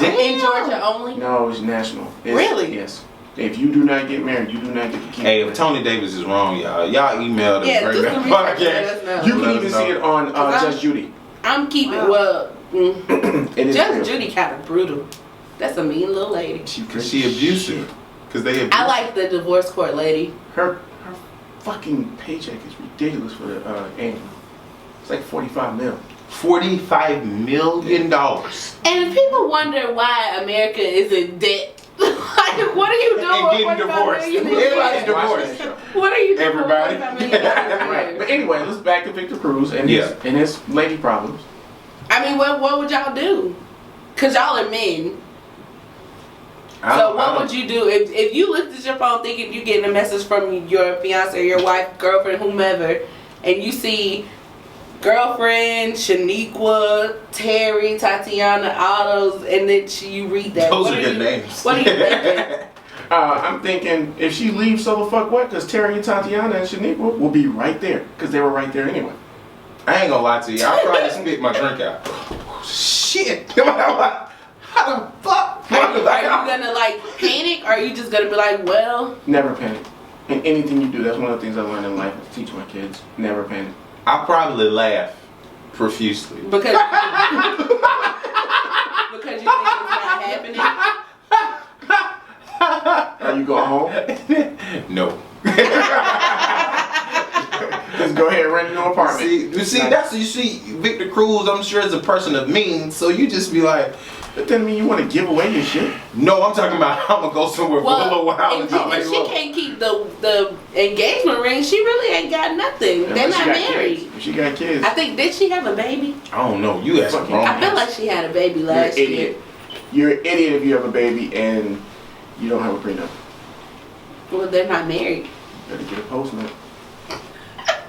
In Georgia only? No, it's national. Really? Yes. If you do not get married, you do not get to keep. Hey, if Tony Davis is wrong, y'all email the Great Man Podcast. You can even see it on Judge Judy. I'm keeping Judge Judy kind of brutal. That's a mean little lady. She abusive. Because they abusive. I like the divorce court lady. Her fucking paycheck is ridiculous for the annual. It's like $45 million. $45 million. And if people wonder why America is in debt, like, what are you doing? And getting divorced. Everybody's divorced. What are you doing? Everybody. Right. But anyway, let's back to Victor Cruz and his lady problems. I mean, what would y'all do? Cause y'all are men. So what would you do if you looked at your phone thinking you're getting a message from your fiance, or your wife, girlfriend, whomever, and you see girlfriend, Shaniqua, Terry, Tatiana, all those, and then you read that. Those are good names. What are you thinking? I'm thinking if she leaves, so the fuck what? Because Terry and Tatiana and Shaniqua will be right there. Because they were right there anyway. I ain't gonna lie to you. I'll probably spit my drink out. Shit. How the fuck? Are you gonna like panic, or are you just gonna be like, well? Never panic. In anything you do, that's one of the things I learned in life. I teach my kids. Never panic. I'll probably laugh profusely. Because you think it's not happening? Are you going home? No. Just go ahead and rent a new apartment. You see, Victor Cruz, I'm sure, is a person of means, so you just be like, that doesn't mean you want to give away your shit. No, I'm talking about I'm gonna go somewhere for a little while. If she can't keep the engagement ring, she really ain't got nothing. Yeah, they're not married. If she got kids. I think, did she have a baby? I don't know. You asked wrong. I feel like she had a baby last year. You're an idiot if you have a baby and you don't have a prenup. Well, they're not married. You better get a postman.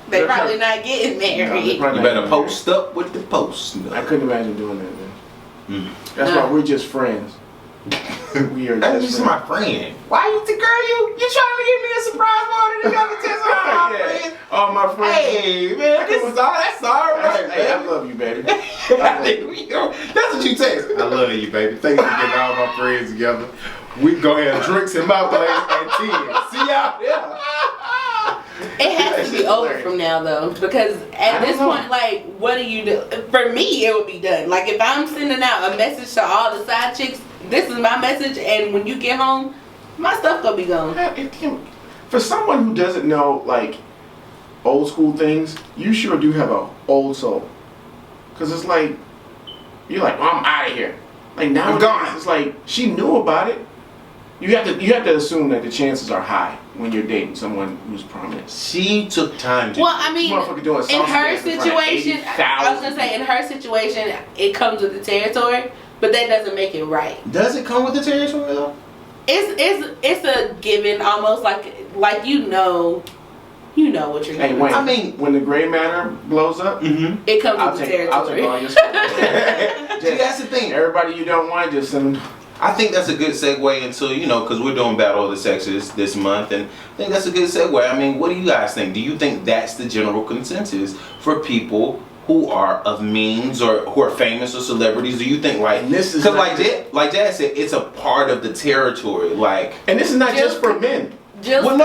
They're probably not getting married. You better post up with the post. I couldn't imagine doing that, man. That's why we're just friends. We are just friends. My friend. Why you the girl? You trying to give me a surprise party to come and test my friend? Oh, my friend. Hey, man, this is all. That's all right, Hey, I love you, baby. That's what you text. I love you, baby. Thank you for getting all my friends together. We go ahead and drinks in my place at 10. See y'all? Yeah. It has to be over from now, though, because at this point, like, what do you do? For me, it would be done. Like, if I'm sending out a message to all the side chicks, this is my message, and when you get home, my stuff gonna be gone. For someone who doesn't know, like, old school things, you sure do have a old soul. Because it's like, you're like, oh, I'm out of here. Like, nowadays, it's like, she knew about it. You have to assume that the chances are high when you're dating someone who's prominent. She took time to. Well, I mean, in her situation, I was gonna say, in her situation, it comes with the territory, but that doesn't make it right. Does it come with the territory though? It's a given, almost like you know what you're doing. When the gray matter blows up, it comes with the territory. I'll take all your stuff. See, that's the thing. Everybody you don't want, just send them. I think that's a good segue into, because we're doing Battle of the Sexes this month, and I think that's a good segue. I mean, what do you guys think? Do you think that's the general consensus for people who are of means or who are famous or celebrities? Do you think because like Dad said, it's a part of the territory, and this is not just for men. And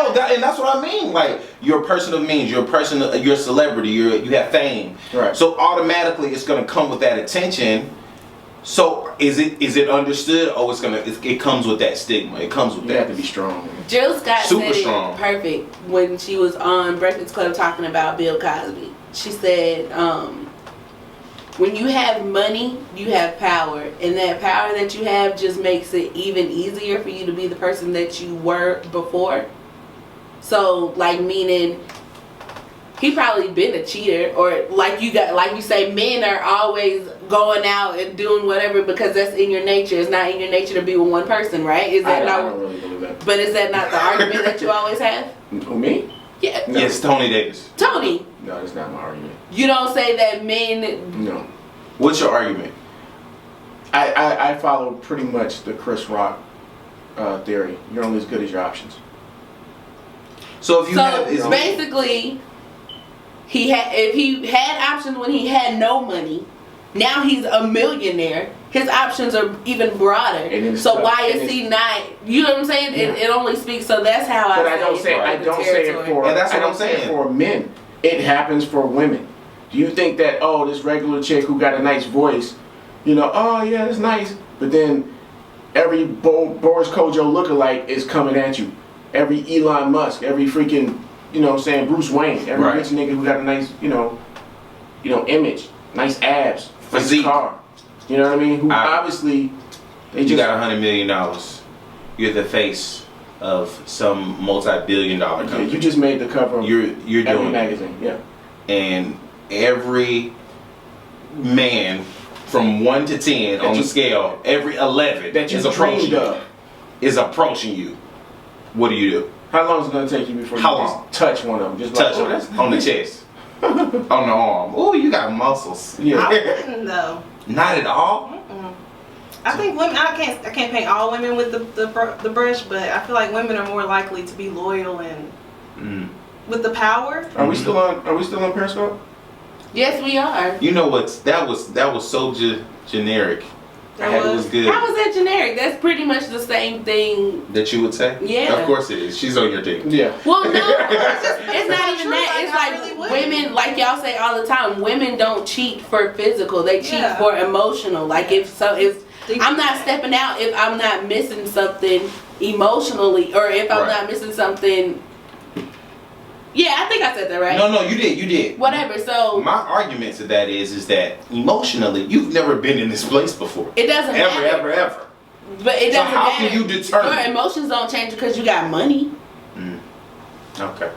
that's what I mean. Like, you're a person of means, you're a celebrity, you have fame, right? So automatically, it's gonna come with that attention. So is it understood? Oh, it comes with that stigma. It comes with that. You have to be strong. Jill Scott Super said strong. It perfect when she was on Breakfast Club talking about Bill Cosby. She said, when you have money, you have power, and that power that you have just makes it even easier for you to be the person that you were before. So, meaning, he probably been a cheater, or like you say, men are always going out and doing whatever because that's in your nature. It's not in your nature to be with one person, right? I don't really believe that. But is that not the argument that you always have? Who, me? Yeah. No. Yes, Tony Davis. Tony. No, that's not my argument. You don't say that men. No. What's your argument? I follow pretty much the Chris Rock theory. You're only as good as your options. So if you basically. If he had options when he had no money, now he's a millionaire. his options are even broader. So tough. why is he not? You know what I'm saying? Yeah. It only speaks. So that's how but I don't say I don't say it for. And that's what I don't I'm say it saying. for men. It happens for women. Do you think that this regular chick who got a nice voice, oh yeah, it's nice, but then every Boris Kojo lookalike is coming at you. Every Elon Musk, every freaking Bruce Wayne, every Right. rich nigga who got a nice image, nice abs, nice Physique. car. You know what I mean? Who obviously they You just got $100 million. You're the face of some multi-billion-dollar yeah, company. you just made the cover of You're every doing it. magazine. Yeah. And every man from 1 to 10 on the scale, every 11 That you is approaching dreamed you. of. Is approaching you. What do you do? How long is it gonna take you before How you long? just touch one of them? Just Touch like, him that's on the chest, on the arm. Oh, you got muscles. I Yeah. wouldn't though. Not at all. I think women. I can't paint all women with the brush, but I feel like women are more likely to be loyal and with the power. Are we still on Periscope? Yes, we are. You know what's that was so generic. That It was. was good. How is that generic? That's pretty much the same thing. That you would say? Yeah. Of course it is. She's on your team. Yeah. Well, no, it's not not even true, that. like, It's I like really wouldn't. women, like y'all say all the time, women don't cheat for physical. They cheat Yeah. for emotional. Like if I'm not stepping out, if I'm not missing something emotionally, or if I'm Right. not missing something. Yeah, I think I said that right. No, you did. Whatever. So My argument to that is that emotionally, you've never been in this place before. it doesn't matter. Ever. But it So doesn't how matter. can you determine? Your emotions don't change because you got money. Okay.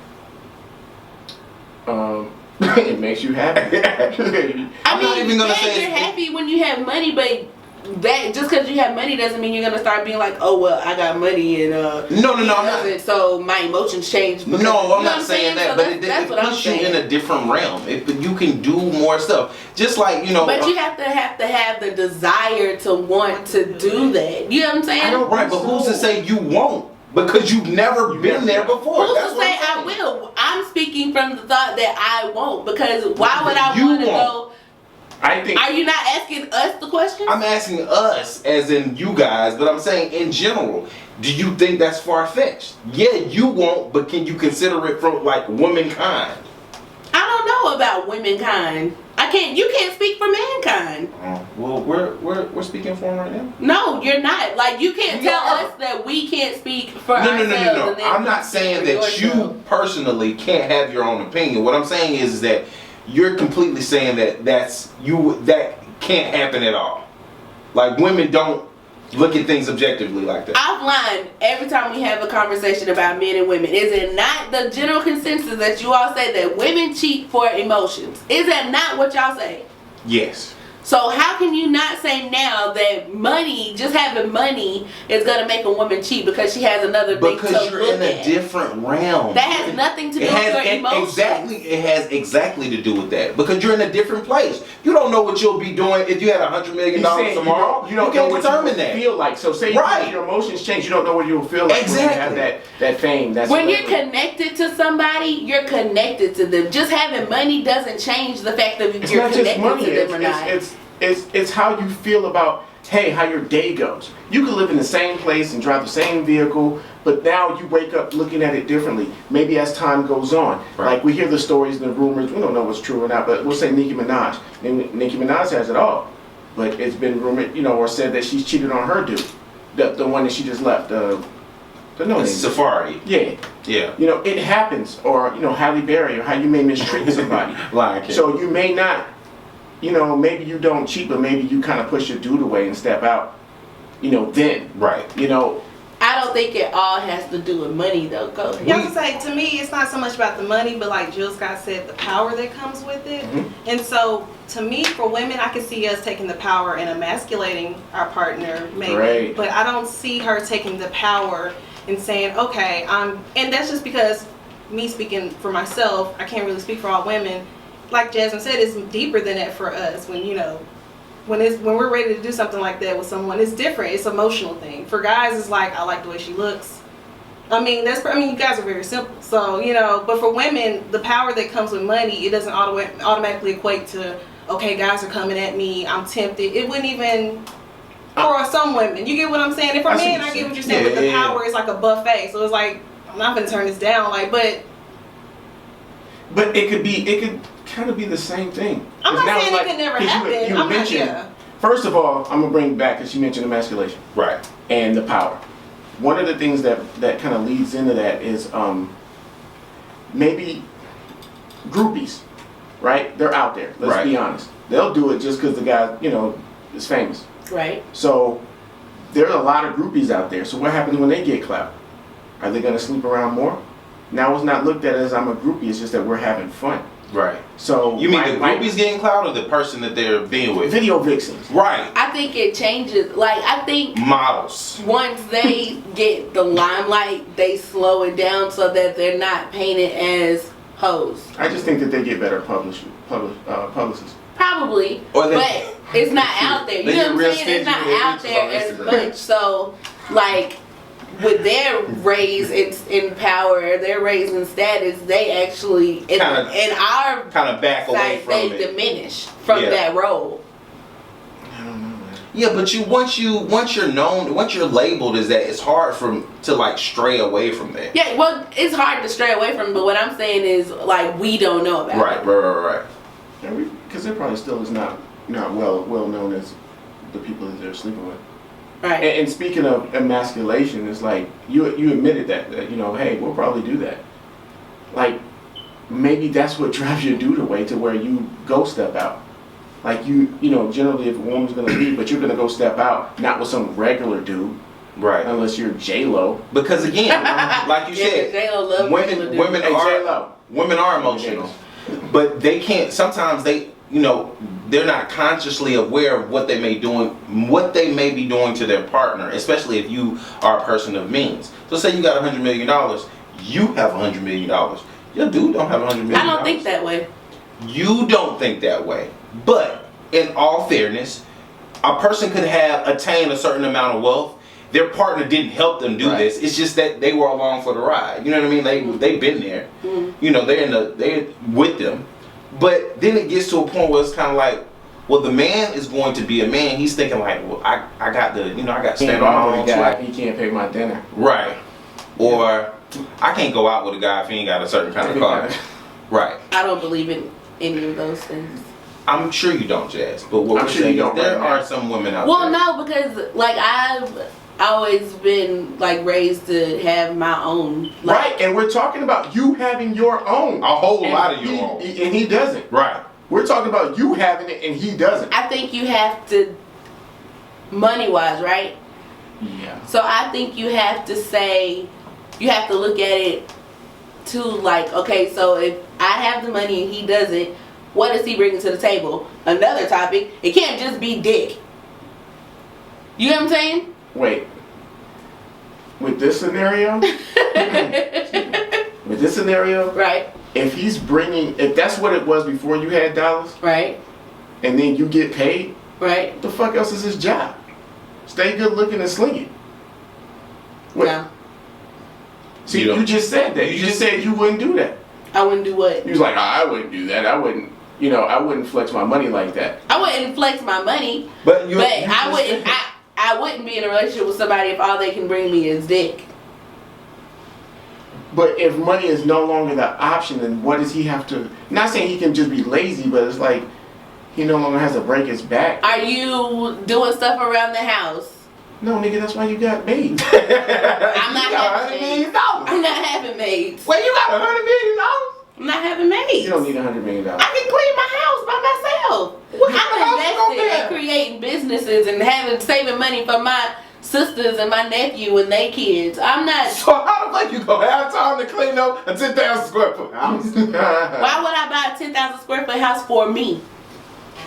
It makes you happy. I I'm not mean, even gonna yeah, say you're it's- happy when you have money, but that just because you have money doesn't mean you're gonna start being like, oh well, I got money and No, he I'm not. doesn't, so my emotions change. Because, No, you know I'm what not saying that, So but that's it what I'm puts you in saying. a different realm. You can do more stuff. Just like, But you have to have the desire to want to do that. You know what I'm saying? I don't- right, but who's to say you won't? Because you've never been there before. Who's That's to what say I'm I saying. will? I'm speaking from the thought that I won't. Because why would I You want to won't. go? I think Are you not asking us the question? I'm asking us, as in you guys, but I'm saying in general. Do you think that's far-fetched? Yeah, you won't, but can you consider it from like womankind? I don't know about womankind. You can't speak for mankind. Well, we're speaking for him right now. No, you're not. Like you can't We tell are. us that we can't speak for No. ourselves. and then I'm not you saying speak that for you yourself. personally can't have your own opinion. What I'm saying is that you're completely saying that that can't happen at all. Like women don't look at things objectively like that. Offline, every time we have a conversation about men and women, is it not the general consensus that you all say that women cheat for emotions? Is that not what y'all say? Yes. So how can you not say now that money, just having money, is gonna make a woman cheat because she has another thing Because to you're look in a at? different realm. That has nothing to do with your emotions. It has exactly to do with that. Because you're in a different place. You don't know what you'll be doing if you had $100 million he's saying tomorrow. you don't can't know what determine you that. feel like. So say Right. your emotions change, you don't know what you'll feel like when you Exactly. have that fame. That's When what- you're connected to somebody, you're connected to them. Just having money doesn't change the fact that It's you're not just connected money. to them or not. It's how you feel about how your day goes. You could live in the same place and drive the same vehicle, but now you wake up looking at it differently. Maybe as time goes on, Right. like we hear the stories and the rumors. We don't know what's true or not, but we'll say Nicki Minaj. Nicki Minaj has it all, but it's been rumored, or said that she's cheated on her dude, the one that she just left. The no name. Safari. Yeah. Yeah. It happens, or Halle Berry, or how you may mistreat somebody. Lion King. So you may not, maybe you don't cheat, but maybe you kind of push your dude away and step out, then. Right. I don't think it all has to do with money though. Go ahead. Yeah, I was gonna say, to me, it's not so much about the money, but like Jill Scott said, the power that comes with it. And so, to me, for women, I can see us taking the power and emasculating our partner, maybe. Right. But I don't see her taking the power and saying, okay, and that's just because me speaking for myself, I can't really speak for all women. Like Jasmine said, it's deeper than that for us. When when we're ready to do something like that with someone, it's different. It's an emotional thing. For guys, it's like, I like the way she looks. I mean, you guys are very simple. So, but for women, the power that comes with money, it doesn't automatically equate to, okay, guys are coming at me, I'm tempted. It wouldn't even For some women, you get what I'm saying. And for I see men, what I you're get what you're saying. saying. But the Yeah. power is like a buffet, so it's like I'm not gonna turn this down. Like, but it could kind of be the same thing. I'm 'Cause not now saying it's it could never 'cause happen. You I'm not. mentioned, Yeah. first of all, I'm gonna bring it back because you mentioned emasculation Right. and the power. One of the things that kind of leads into that is maybe groupies, right? They're out there. Let's Right. be honest. They'll do it just because the guy, is famous. Right. So there are a lot of groupies out there. So what happens when they get clout? Are they gonna sleep around more? Now it's not looked at as I'm a groupie. It's just that we're having fun. Right. So You mean the groupies getting clout or the person that they're being with? video vixens? Right. I think it changes. Like, I think Models. once they get the limelight, they slow it down so that they're not painted as hoes. I just think that they get better publicists. Probably, Or they- but it's not out there. You They know get what real I'm saying? It's not stingy with out pictures on there as Instagram. much. So, like, with their raise in power, their raise in status, they actually in our Kind of back away side, from they it. diminish from Yeah. that role. I don't know, man. Yeah, but once you're known, once you're labeled as that, it's hard to like stray away from that. Yeah, well, it's hard to stray away from, but what I'm saying is, like, we don't know about it. Right. Because it probably still is not well known as the people that they're sleeping with. Right. And speaking of emasculation, it's like you admitted that hey, we'll probably do that. Like maybe that's what drives your dude away to where you go step out. Like generally if a woman's gonna leave, but you're gonna go step out, not with some regular dude, Right. unless you're J-Lo. Because again, like you Yeah, said, J-Lo love regular dudes. women are emotional, but they can't. Sometimes they're not consciously aware of what they may be doing to their partner, especially if you are a person of means. So say you got $100 million, you have $100 million. Your dude don't have $100 million. I don't think that way. You don't think that way, but in all fairness, a person could have attained a certain amount of wealth. Their partner didn't help them do this. It's just that they were along for the ride. You know what I mean? They've been there. Mm-hmm. They're with them. But then it gets to a point where it's kind of like, well, the man is going to be a man. He's thinking like, well, I got to stand on my own two legs. He can't pay my dinner. Right. Or I can't go out with a guy if he ain't got a certain kind of car. Right. I don't believe in any of those things. I'm sure you don't, Jazz. But what I'm we're sure saying you is don't there right are now. some women out Well, there. no, because like I've always been like raised to have my own. Like, Right, and we're talking about you having your own. A whole And lot of he- your own. And he doesn't. Right. We're talking about you having it and he doesn't. I think you have to, money wise, right? Yeah. So I think you have to say, you have to look at it too, like, okay, so if I have the money and he doesn't, what is he bringing to the table? Another topic. It can't just be dick. You know what I'm saying? Wait. With this scenario, Right, if that's what it was before you had dollars, right, and then you get paid, right. what the fuck else is his job? Stay good looking and sling it. What? No, See, You don't- you just said that. You just said you wouldn't do that. I wouldn't do what? You was like, I wouldn't do that. I wouldn't flex my money like that. I wouldn't flex my money, But but I wouldn't be in a relationship with somebody if all they can bring me is dick. But if money is no longer the option, then what does he have to? Not saying he can just be lazy, but it's like he no longer has to break his back. Are you doing stuff around the house? No, nigga, that's why you got maids. I'm not You got having $100 maids. million. I'm not having maids. Wait, you got $100 million? I'm not having maids. You don't need $100 million. I can clean my house by myself. What kind of house you I'm gonna invested in have? creating businesses and saving money for my sisters and my nephew and their kids. I'm not. So how the fuck you gonna have time to clean up a 10,000 square foot house? Why would I buy a 10,000 square foot house for me?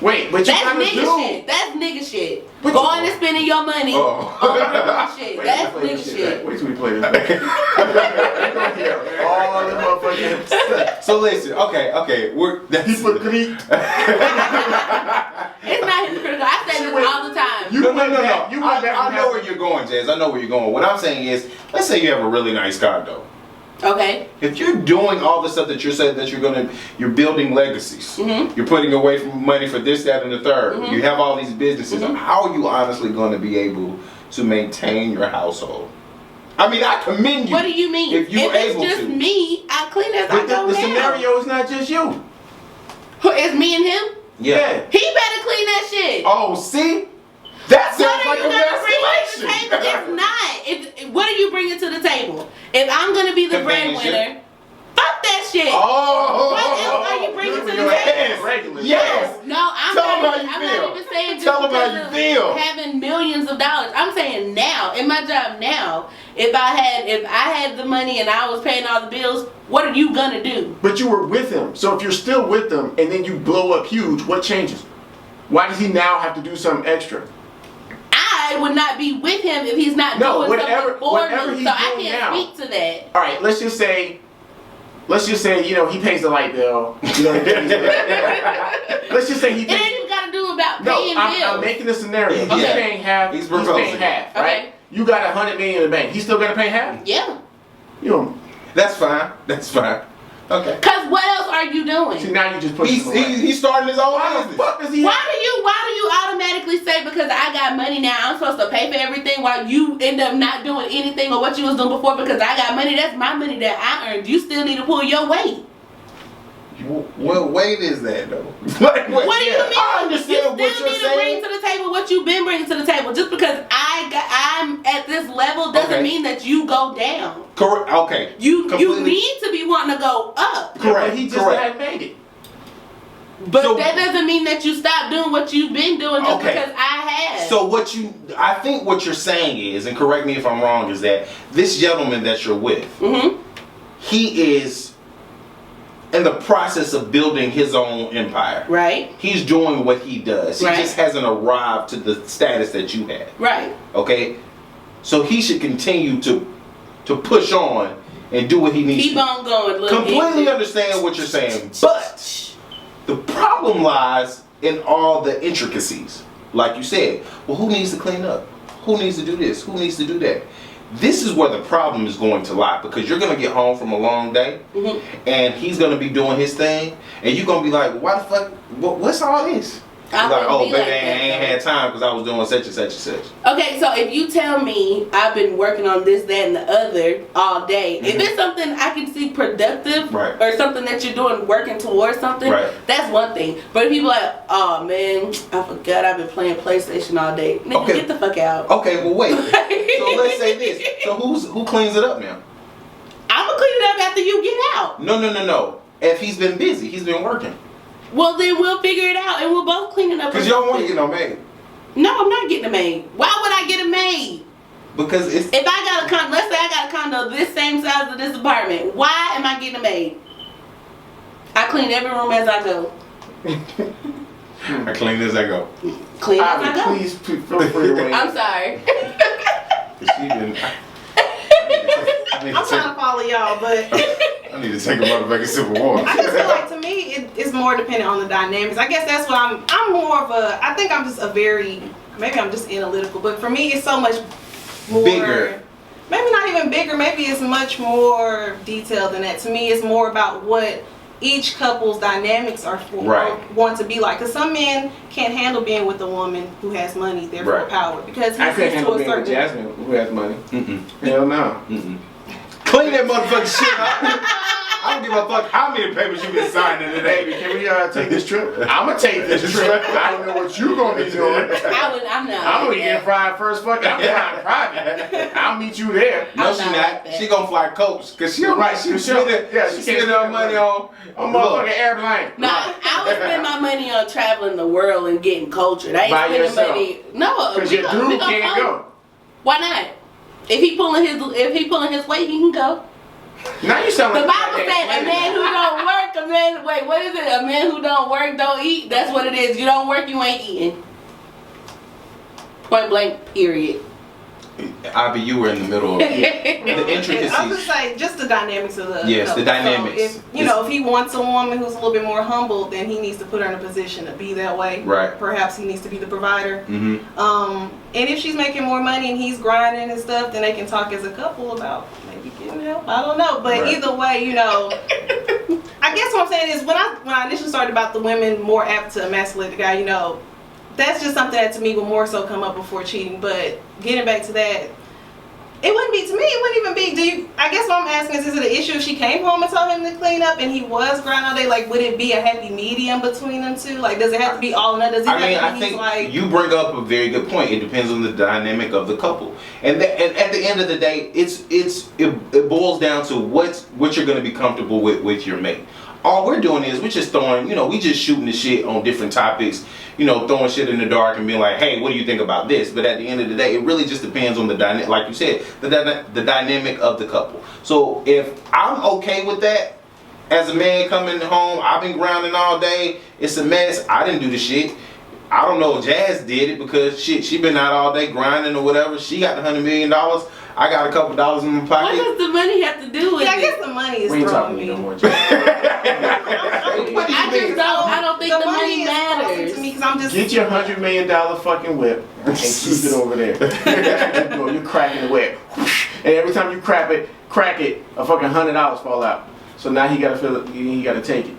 Wait, but you That's kind of nigga do. shit. That's nigga shit. But Going and spending your money Oh. on nigga shit. Wait, That's play nigga this shit. Wait till we play this back. You're gonna hear all the motherfucking So listen, okay, hypocrite. It's not hypocritical. I say Wait, this all the time. You No. went back. You went back. I know where you're going, Jazz. I know where you're going. What I'm saying is, let's say you have a really nice condo, Okay. If you're doing all the stuff that you're saying that you're building legacies, you're putting away from money for this, that, and the third. You have all these businesses. How are you honestly going to be able to maintain your household? I mean, I commend you. What do you mean? If you're able it's just to. me, I clean as I But go the now. scenario is not just you. It's me and him? Yeah. He better clean that shit. Oh, see? That What sounds are like you a gonna bring to the masturbation. table? It's not. What are you bringing to the table? If I'm gonna be the Companionship. breadwinner, fuck that shit. Oh. What else are you bringing to the Your table? ass regular. Yes. No, I'm Tell 'em not, how you I'm feel. not even saying just Tell 'em how because you of feel. having millions of dollars. I'm saying now, in my job now, if I had the money and I was paying all the bills, what are you gonna do? But you were with him. So if you're still with them and then you blow up huge, what changes? Why does he now have to do something extra? I would not be with him if he's not No, doing whatever- something for whatever me. he's So I doing can't now. speak to that. All right, let's just say, he pays the light bill. Let's just say he It ain't pays. even got to do about No, paying I'm bills. making a scenario. He's Yeah. paying half. He's He's proposing. paying half, right? Okay. You got $100 million in the bank. He's still gonna pay half. Yeah. You know, That's fine. That's fine. Okay. Cause what else are you doing? see now you just push He's him away. he's starting his own Why the business. fuck does he? Why do you automatically say because I got money now I'm supposed to pay for everything while you end up not doing anything or what you was doing before because I got money? That's my money that I earned. You still need to pull your weight. What weight is that though? What do you mean? I understand You what still you're need to bring saying. to the table what you've been bringing to the table. Just because I'm at this level doesn't Okay. mean that you go down. Correct. Okay. You Completely. need to be wanting to go up. Correct. But he just Correct. hadn't made it. But So- that doesn't mean that you stop doing what you've been doing just Okay. because I have. So I think what you're saying is, and correct me if I'm wrong, is that this gentleman that you're with, he is in the process of building his own empire. Right. He's doing what he does. He Right. just hasn't arrived to the status that you had. Right. Okay? So he should continue to push on and do what he needs Keep to. on going. Little Completely bit. understand what you're saying, but the problem lies in all the intricacies. Like you said, well, who needs to clean up? Who needs to do this? Who needs to do that? This is where the problem is going to lie, because you're going to get home from a long day and he's going to be doing his thing and you're going to be like, why the fuck, what's all this? I Like, wouldn't oh be baby, like I that, ain't though. had time because I was doing such and such and such. Okay, so if you tell me I've been working on this, that, and the other all day, if it's something I can see productive Right. or something that you're doing working towards something, Right. that's one thing. But if people like, oh man, I forgot I've been playing PlayStation all day. Nigga, Okay. get the fuck out. Okay, well wait. So let's say this. So who cleans it up now? I'm gonna clean it up after you get out. No. If he's been busy, he's been working. Well, then we'll figure it out and we'll both clean it up. Because you don't want to get no maid. No, I'm not getting a maid. Why would I get a maid? Because it's If I got a condo, let's say I got a condo this same size as this apartment, why am I getting a maid? I clean every room as I go. I clean as I go. Clean as I Ivy, go. please feel free to weigh in. I'm sorry. She been. I'm trying to follow y'all, but I need to take a motherfucking sip of water. I just feel like to me it's more dependent on the dynamics. I guess that's what I'm more of a. I think I'm just a very, maybe I'm just analytical, but for me it's so much more Bigger. Maybe not even bigger. Maybe it's much more detailed than that. To me, it's more about what each couple's dynamics are for, Right. or want to be like. Because some men can't handle being with a woman who has money, therefore Right. power. Because I he's couldn't to handle a being with certain. Jasmine, who has money. Mm-mm. Hell no. Mm-mm. Clean that motherfucking shit up. I don't give a fuck how many papers you been signing today. Baby, can we take this trip? I'm gonna take this trip. I don't know what you gonna be doing. I'm not. I'm gonna like get that. fried first. Fuck it. I'm flying private. I'll meet you there. No, I'm she not not. like that. She gonna fly coach because she don't Right, She she spend don't- yeah, she she can't spend her spend money money. on. I'm Look, motherfucking airplane. No, I would spend my money on traveling the world and getting cultured. I ain't By spending yourself. money. No, Because we your gonna- we dude gonna can't come. go. Why not? If he pulling his weight, he can go. Now you sound The like Bible said a man who don't work, wait, what is it? A man who don't work don't eat. That's what it is. You don't work, you ain't eating. Point blank. Period. Ivy, you were in the middle of the intricacies. I was just saying, just the dynamics of the. Yes, the dynamics. So if he wants a woman who's a little bit more humble, then he needs to put her in a position to be that way. Right. Perhaps he needs to be the provider. Mm-hmm. And if she's making more money and he's grinding and stuff, then they can talk as a couple about maybe getting help. I don't know, but either way, I guess what I'm saying is when I initially started about the women more apt to emasculate the guy, that's just something that to me would more so come up before cheating. But getting back to that, it wouldn't be, to me, it wouldn't even be, I guess what I'm asking is it an issue if she came home and told him to clean up and he was grinding all day? Like, would it be a happy medium between them two? Like, does it have to be all or none? Does it I think you bring up a very good point. It depends on the dynamic of the couple. And at the end of the day, it boils down to what you're going to be comfortable with your mate. All we're doing is we're just throwing, we just shooting the shit on different topics, throwing shit in the dark and being like, hey, what do you think about this? But at the end of the day, it really just depends on the dynamic, like you said, the dynamic of the couple. So if I'm okay with that, as a man coming home, I've been grinding all day, it's a mess, I didn't do the shit. I don't know if Jazz did it because she been out all day grinding or whatever. She got the $100 million. I got a couple dollars in my pocket. What does the money have to do with it? I guess the money is We ain't throwing talking me. no more. I don't think the money matters. To me, 'cause I'm just Get your $100 million fucking whip and keep it over there. That's what you're doing. You're cracking the whip, and every time you crack it, a fucking $100 fall out. So now he gotta feel it. He gotta take it.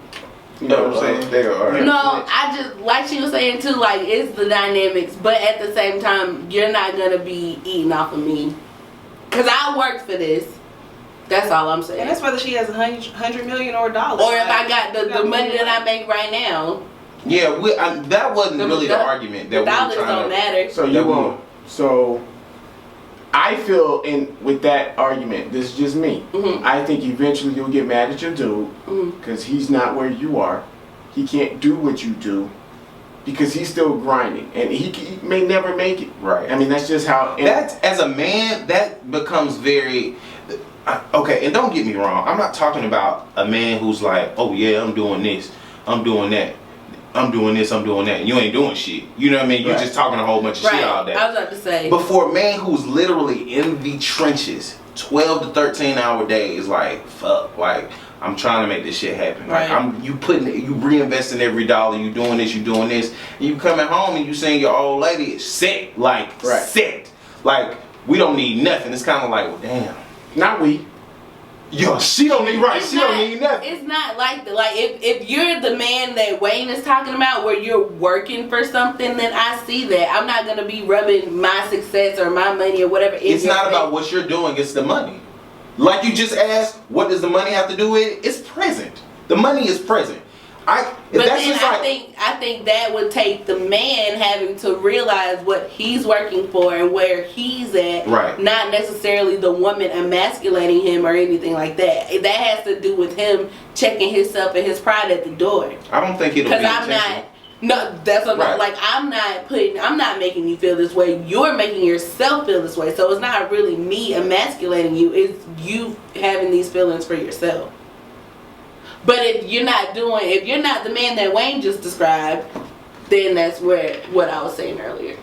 You know what I'm saying? There, all right. No, I just, like she was saying too, like, it's the dynamics, but at the same time, you're not gonna be eating off of me. Cause I worked for this. That's all I'm saying. and that's whether she has $100 million or $1. Or if I got the money that I make right now, Yeah, that wasn't really the argument that the we were dollars trying don't to. matter. So you won't. So I feel with that argument, this is just me. Mhm. I think eventually you'll get mad at your dude because he's not where you are. He can't do what you do because he's still grinding and he may never make it. Right. I mean, that's just how. That's, as a man, that becomes very. Okay, and don't get me wrong. I'm not talking about a man who's like, oh yeah, I'm doing this, I'm doing that, I'm doing this, I'm doing that, and you ain't doing shit. You know what I mean? You're Right. just talking a whole bunch of shit all day. I was about to say. But for a man who's literally in the trenches, 12 to 13 hour days, like, fuck, like, I'm trying to make this shit happen. Like, Right. you reinvesting every dollar, you doing this, and you coming home and you seeing your old lady is set, like, Right. set. Like, we don't need nothing. It's kind of like, well, damn. Not we. Yo, she don't need, right, It's she don't need nothing. It's not like that. Like, if you're the man that Wayne is talking about, where you're working for something, then I see that. I'm not gonna be rubbing my success or my money or whatever. It's not about what you're doing, it's the money. Like you just asked, what does the money have to do with it? It's present. The money is present. But then I think that would take the man having to realize what he's working for and where he's at. Right. Not necessarily the woman emasculating him or anything like that. That has to do with him checking himself and his pride at the door. I don't think it'll be Because I'm intentional. not. No, that's what Right. like I'm not making you feel this way. You're making yourself feel this way. So it's not really me emasculating you. It's you having these feelings for yourself. But if you're not the man that Wayne just described, then that's what I was saying earlier.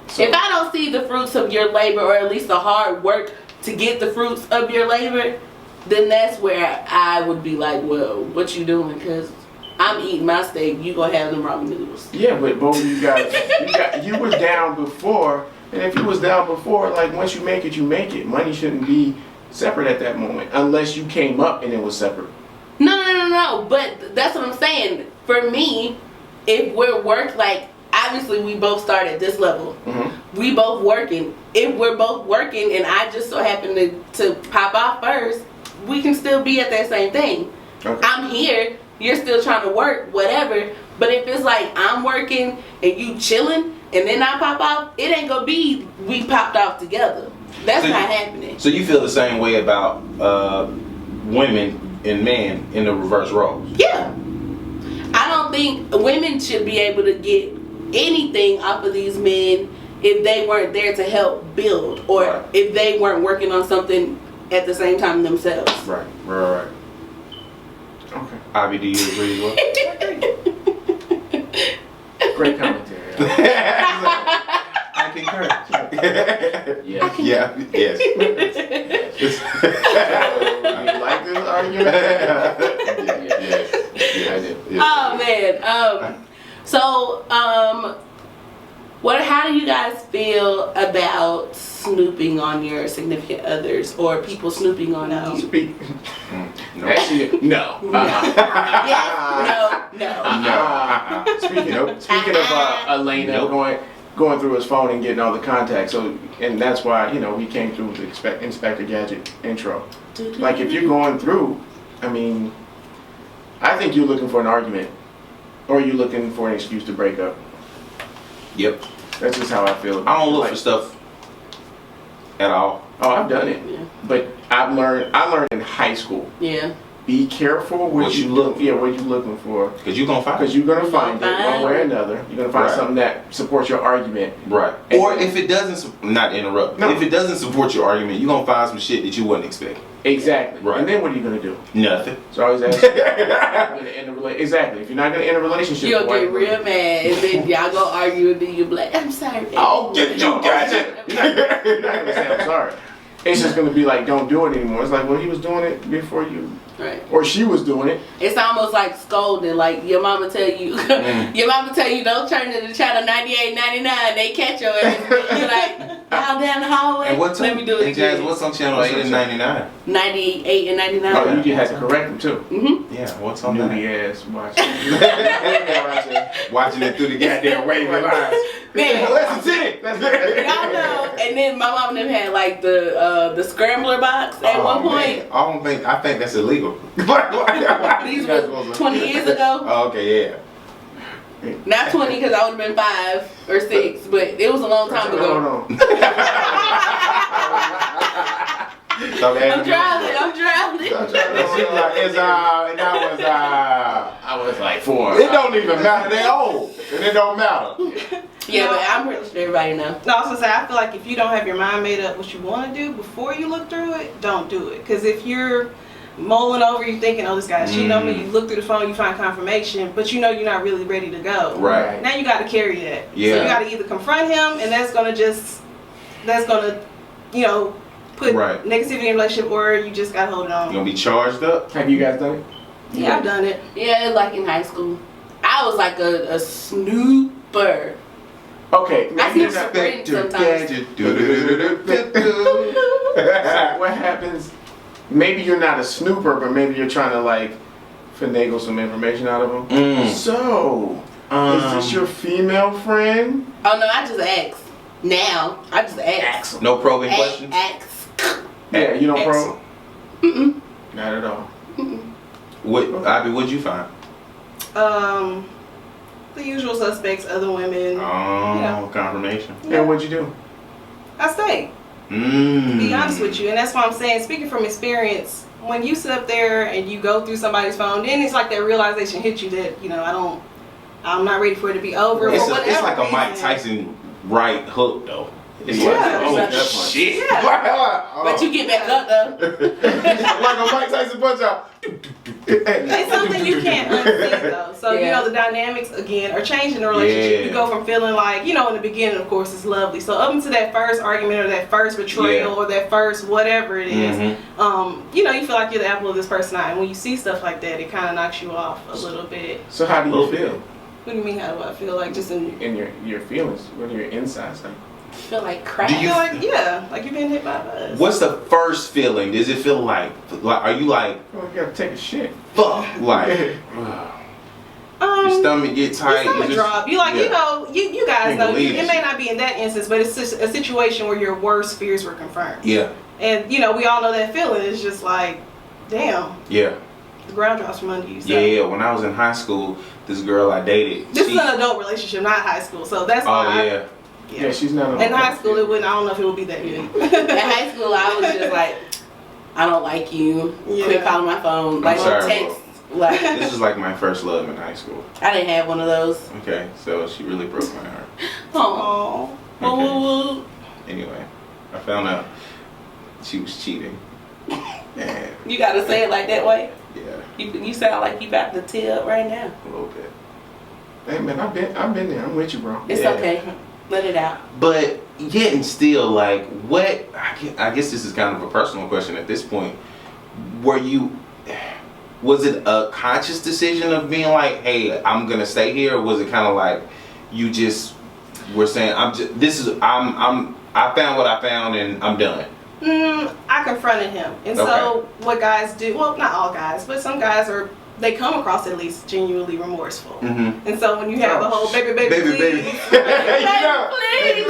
So, If I don't see the fruits of your labor, or at least the hard work to get the fruits of your labor, then that's where I would be like, well, what you doing? Because I'm eating my steak, you gonna have them ramen noodles. yeah, but both of you guys, you was down before, and if you was down before, like once you make it, you make it. Money shouldn't be separate at that moment, unless you came up and it was separate. No. But that's what I'm saying. For me, if we're obviously we both start at this level. Mm-hmm. We both working. If we're both working and I just so happen to pop off first, we can still be at that same thing. Okay. I'm here, you're still trying to work, whatever. But if it's like I'm working and you chilling and then I pop off, it ain't gonna be we popped off together. That's not happening. So you feel the same way about women and men in the reverse roles? Yeah. I don't think women should be able to get anything off of these men if they weren't there to help build, or Right. if they weren't working on something at the same time themselves. Right. Okay. Ivy, do you agree as well? Great commentary. I concur. Yeah. Yeah. Yes. You like this argument? Yes. Yeah, I did. Yes. Oh man. So how do you guys feel about snooping on your significant others or people snooping on you? Speak. No. Actually, no. Yes, no. Speaking of Elena Nope. going through his phone and getting all the contacts, so and that's why we came through with the Inspector Gadget intro. Like if you're going through, I mean, I think you're looking for an argument, or you're looking for an excuse to break up. Yep. That's just how I feel. I don't look for stuff at all. Oh, I've done it, Yeah. but I learned in high school. Yeah. Be careful what you look. Yeah, what you looking for. Because you're going to find Because you're gonna find it one way or Find. another. You're gonna find Right. something that supports your argument. Right. And- Or if it doesn't, not to interrupt, No. if it doesn't support your argument, you're going to find some shit that you wouldn't expect. Exactly. Right. And then what are you gonna do? Nothing. So I always ask. You're gonna end exactly. If you're not gonna end a relationship, You'll why- get real mad and then y'all go argue and then you'll be like, I'm sorry, baby. I'll get you, gotcha. You're not gonna say I'm sorry. It's just gonna be like, don't do it anymore. It's like, well, he was doing it before you, Right. or she was doing it. It's almost like scolding. Like your mama tell you, your mama tell you don't turn to the channel 98, 99. They catch your ass. You're like, out down the hallway. And what's Let me do it and Jazz, again. what's on channel What's 8 and on 99? 98 and 99. Oh, you had to correct him too. Yeah, what's on that? Newbie ass watching. Watching it through the goddamn wavy lines. Man, Listen to it. y'all know. And then my mom and them had like the scrambler box at one point. Man. I think that's illegal. These were 20 years ago. Oh, okay, yeah. Not 20 because I would have been 5 or 6, but it was a long time ago. No. I'm drowning. I was like 4. It don't even matter. They old, and it don't matter. Yeah, but I'm pretty sure everybody know. No, I was gonna say, I feel like if you don't have your mind made up what you want to do before you look through it, don't do it. Because if you're mulling over, you're thinking, oh, this guy's cheating on me, you look through the phone, you find confirmation, but you know you're not really ready to go. Right. Now you got to carry that. Yeah. So you got to either confront him, and that's gonna put Right. negativity in a relationship, or you just got to hold it on. You gonna be charged up? Have you guys done it? Yeah, I've done it. Yeah, like in high school. I was like a snooper. Okay. I maybe see you're not- friends sometimes. What happens? Maybe you're not a snooper, but maybe you're trying to like finagle some information out of them. So, is this your female friend? Oh no, I just ask. Now I just ask. No probing questions? Ask. Yeah, you don't probe? Mm-mm. Not at all. What, Abby, what'd you find? The usual suspects, other women. Oh, confirmation. Yeah. And what'd you do? I stay. To be honest with you, and that's why I'm saying, speaking from experience, when you sit up there and you go through somebody's phone, then it's like that realization hits you that I'm not ready for it to be over. It's for whatever it's like a Mike reason. Tyson right hook though. It's Yeah. like, oh That's shit. Yeah. But you get back up though. like a Mike Tyson punch out. It's something you can't unsee though. So Yeah. the dynamics again are changing in the relationship. Yeah. You go from feeling like, in the beginning of course it's lovely. So up until that first argument or that first betrayal Yeah. or that first whatever it is, Mhm. you feel like you're the apple of this person's eye. And when you see stuff like that, it kinda knocks you off a little bit. So how do you Little feel? bit. What do you mean, how do I feel? Like just in In your feelings, what are your insides like? I feel like crap. Do I you- feel like like you've been hit by a bus. What's the first feeling? Does it feel like are you like Oh, you gotta take a shit. fuck like your stomach get tight? Your stomach you just- drop. You like, yeah. you guys Can't know. believe It it. may not be in that instance, but it's just a situation where your worst fears were confirmed. Yeah, And we all know that feeling. It's just like, damn, yeah, the ground drops from under you. So. yeah. When I was in high school, this girl I dated. This is an adult relationship, not high school. So that's Oh why. yeah. Yeah, she's not. In high school, it wouldn't. I don't know if it would be that good. In high school, I was just like, I don't like you. Yeah. Quit calling my phone. Like sorry, text. Like This was like my first love in high school. I didn't have one of those. Okay, so she really broke my heart. Oh. Oh. Anyway, I found out she was cheating. And You gotta say it like that way. yeah, You sound like you about to tear up right now. a little bit. Hey man, I've been there. I'm with you, bro. It's Yeah. okay. Let it out. But yet and still, like, what? I guess this is kind of a personal question at this point. Was it a conscious decision of being like, hey, I'm gonna stay here, or was it kind of like you just were saying, I found what I found and I'm done? I confronted him, and so what guys do, well, not all guys, but some guys they come across at least genuinely remorseful. And so when you have the whole baby, please, please,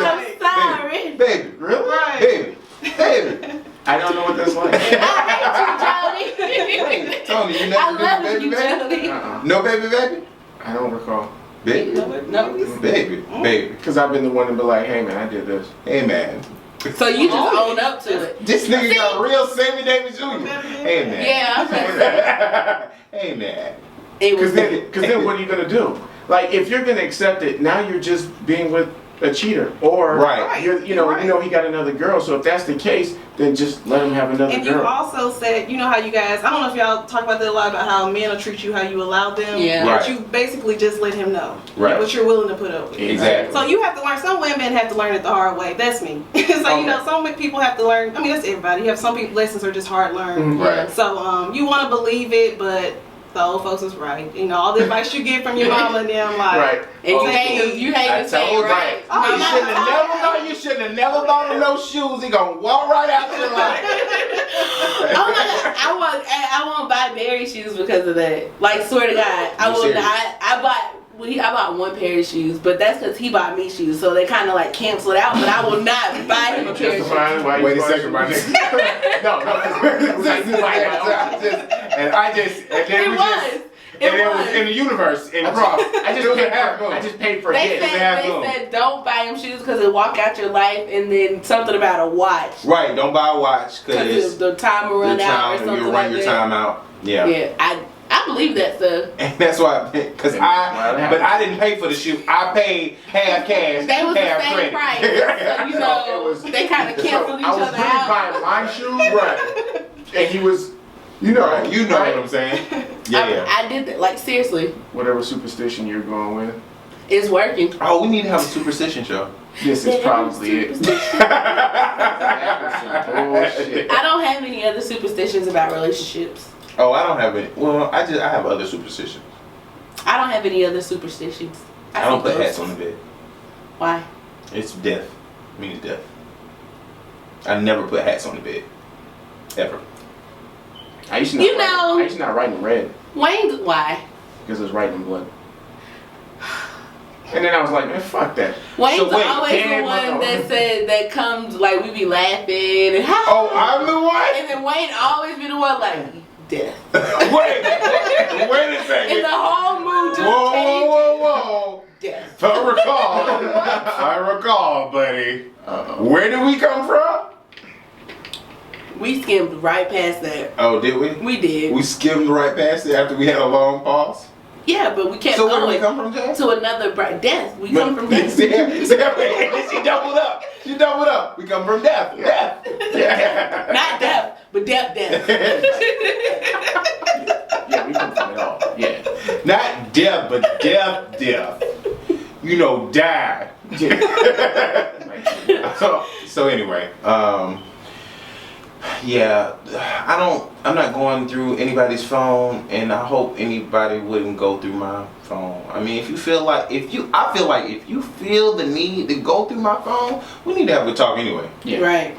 I'm sorry, baby, Really? right, baby. I don't know what that's like. I hate you, Jody. Tony, you I never love did you, baby? Jody. No baby? I don't recall. Baby? No. Baby. Because I've been the one to be like, hey man, I did this. Hey man. So you just own up to it. This nigga got real Sammy Davis Jr. Hey man. Yeah, I'm saying. Hey man. Because then what are you gonna do? Like if you're gonna accept it, now you're just being with a cheater, or Right. you know he got another girl. So if that's the case, then just let him have another and girl. you also said, you know how you guys, I don't know if y'all talk about that a lot, about how men will treat you how you allow them. Yeah. But Right. you basically just let him know what you're willing to put up with. Exactly. So you have to learn. Some women have to learn it the hard way. That's me. So you know, some people have to learn. I mean, that's everybody. You have some people lessons are just hard learned. Right. So you want to believe it, but the old folks is right. You know, all the advice you get from your mama and them, like. Right. And you hate to say it, right? You shouldn't have never bought him those shoes. He gonna walk right out to the line. Oh my god, I won't buy Barry shoes because of that. Like, swear to God, I will not. I bought one pair of shoes, but that's because he bought me shoes, so they kind of like cancel it out. But I will not buy him a pair of shoes. Wait a second, my nigga. no, and it was in the universe in Bronx. I just paid for They it. said don't buy him shoes because it walk out your life, and then something about a watch. Right, don't buy a watch Because the time will run out or something you'll like run your that. time out. Yeah. Yeah, I believe that stuff. And that's why, but I didn't pay for the shoe. I paid half cash, They was the half same credit. price. So, you know, they kind of canceled each I was other really out. buying my shoes, right? And he was, you know Right, you know what I'm saying? Yeah. I did that. Like, seriously, whatever superstition you're going with. it's working. Oh, we need to have a superstition show. This is probably it. Bullshit. I don't have any other superstitions about relationships. Oh, I don't have any. Well, I have other superstitions. I don't have any other superstitions. I don't see put hats ghosts. on the bed. Why? It's death. It means death. I never put hats on the bed. Ever. I used to not write in red Wayne, why? because it was writing in blood. And then I was like, man, fuck that. Wayne's So wait, always the damn, one that said that comes like we be laughing and how. Oh, I'm the one? And then Wayne always be the one like death. Wait a second. And the whole mood just Whoa. death. I recall, buddy. Where did we come from? We skimmed right past that. Oh, did we? We did. We skimmed right past it after we had a long pause. Yeah, but we kept So where going did we come from, Jay? to another death. We come from death. She doubled up. We come from death. Death. Not death, but death. Yeah, we come from it all. Yeah. Not death, but death. You know, die. So anyway, yeah, I'm not going through anybody's phone, and I hope anybody wouldn't go through my phone. I mean, I feel like if you feel the need to go through my phone, we need to have a talk anyway. Yeah. Right.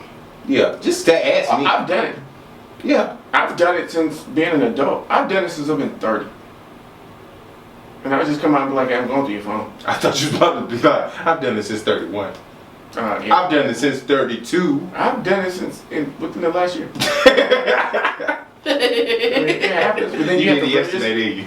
Yeah, just to ask me. I've done it. Yeah. I've done it since being an adult. I've done it since I've been 30. And I would just come out and be like, I'm going through your phone. I thought you was about to be like, I've done it since 31. Yeah. I've done it since 32. I've done it within the last year. It happens, but then you have to yesterday, didn't you?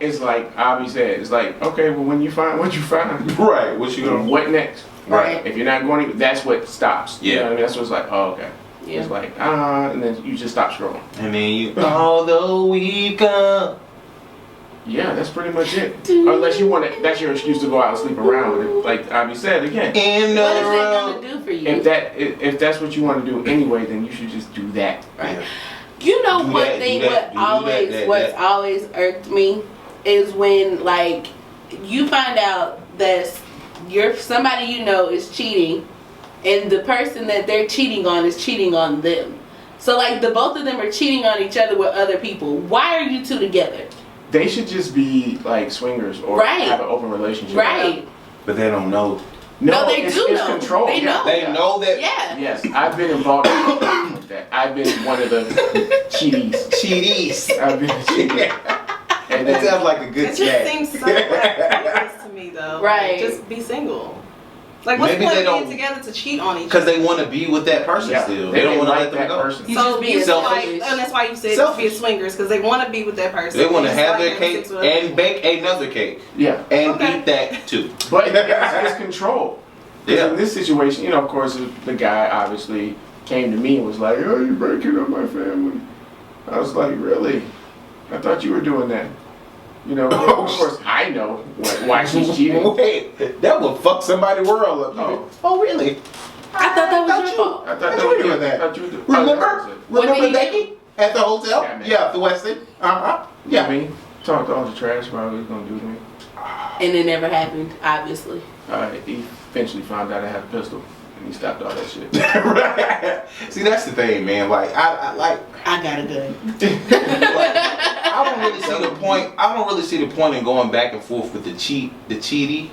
It's like Abby said. It's like, okay, well, when you find what you find, Right. What you gonna? what next? Right. If you're not going to, that's what stops. You Yeah. know what I mean? That's what's like, oh, okay. Yeah. It's like, and then you just stop scrolling. And then you. Although we come. Yeah, that's pretty much it. Unless you want to, that's your excuse to go out and sleep around with it. Like Abby said again. In the What is that road. gonna do for you? If that's what you want to do anyway, then you should just do that. Right. Yeah. You know Do one that, thing do that, what's always irked me is when like you find out that somebody you know is cheating, and the person that they're cheating on is cheating on them. So like the both of them are cheating on each other with other people. Why are you two together? They should just be like swingers or have an open relationship. Right. But they don't know. No, they do it's know. Control. They know. They know that. Yeah. Yes, I've been involved in that. I've been one of the cheaties. I've been a cheatie. And That sounds like a good It just snack. seems so pointless to me, though. Right. Just be single. Like, what's the Maybe point they of being don't- together to cheat on each Because other? they want to be with that person still. They don't want to let them that go. person. You So just being it's selfish. like, and that's why you said Selfish. be swingers, because they want to be with that person. They want to just have like their having cake sex with other and people. bake another cake Yeah. and Okay. eat that too. But it's control. Yeah. In this situation, of course, the guy obviously came to me and was like, "Oh, you're breaking up my family." I was like, "Really? I thought you were doing that." Of course, I know why she's cheating. Wait, that would fuck somebody's world up. Oh, really? I thought that was your fault. I thought What that you was doing that? I thought you were doing. Remember What did he Becky at the hotel? Yeah, man. Yeah, the Westin. Yeah, I mean, talked all the trash about what he was gonna do to me. And it never happened, obviously. He eventually found out I had a pistol, and he stopped all that shit. See, that's the thing, man. Like, I I got a gun. I don't really see the point. I don't really see the point in going back and forth with the cheaty.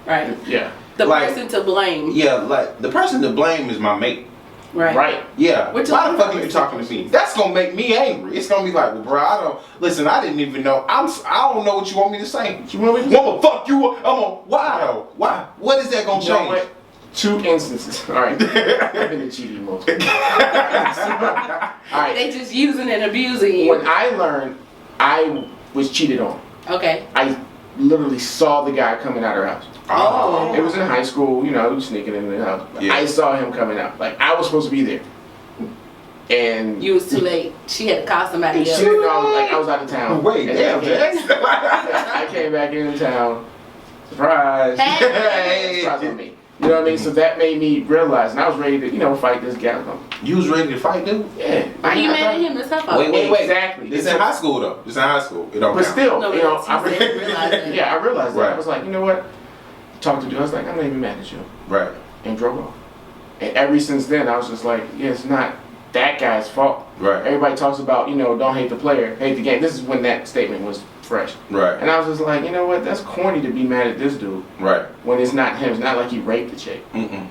Right. Yeah. The Like- person to blame. Yeah, like the person to blame is my mate. Right. Right. Yeah. Which Why is- the fuck are you talking to me? That's gonna make me angry. It's gonna be like, well, bro, I didn't even know. I don't know what you want me to say. You want me to? Mama, fuck you. Why though? Why? What is that gonna You know change? what? 2 instances. All right. I've been a cheating multiple. All right. They just using and abusing you. When I learned I was cheated on, Okay. I literally saw the guy coming out of her house. Oh. It was in high school, he was sneaking in the house. Yeah. I saw him coming out. Like, I was supposed to be there. And You was too late. She had to call somebody she else. didn't know, I was out of town. Wait, And damn, I Jax. came back into town. Surprise. Hey. Surprise on me. You know what I mean? So that made me realize, and I was ready to, fight this guy. You was ready to fight, dude? Yeah. Why you mad at him? It's her fault. Wait. Exactly. This in high school though. This in high school. It don't But count. still, No, I but she said you realized that. yeah, I realized that. Right. I was like, you know what? Talked to the dude. I was like, I'm not even mad at you. Right. And drove off. And ever since then, I was just like, yeah, it's not that guy's fault. Right. Everybody talks about, don't hate the player, hate the game. This is when that statement was fresh. Right. And I was just like, you know what? That's corny to be mad at this dude Right. when it's not him. It's not like he raped the chick. Mm-mm.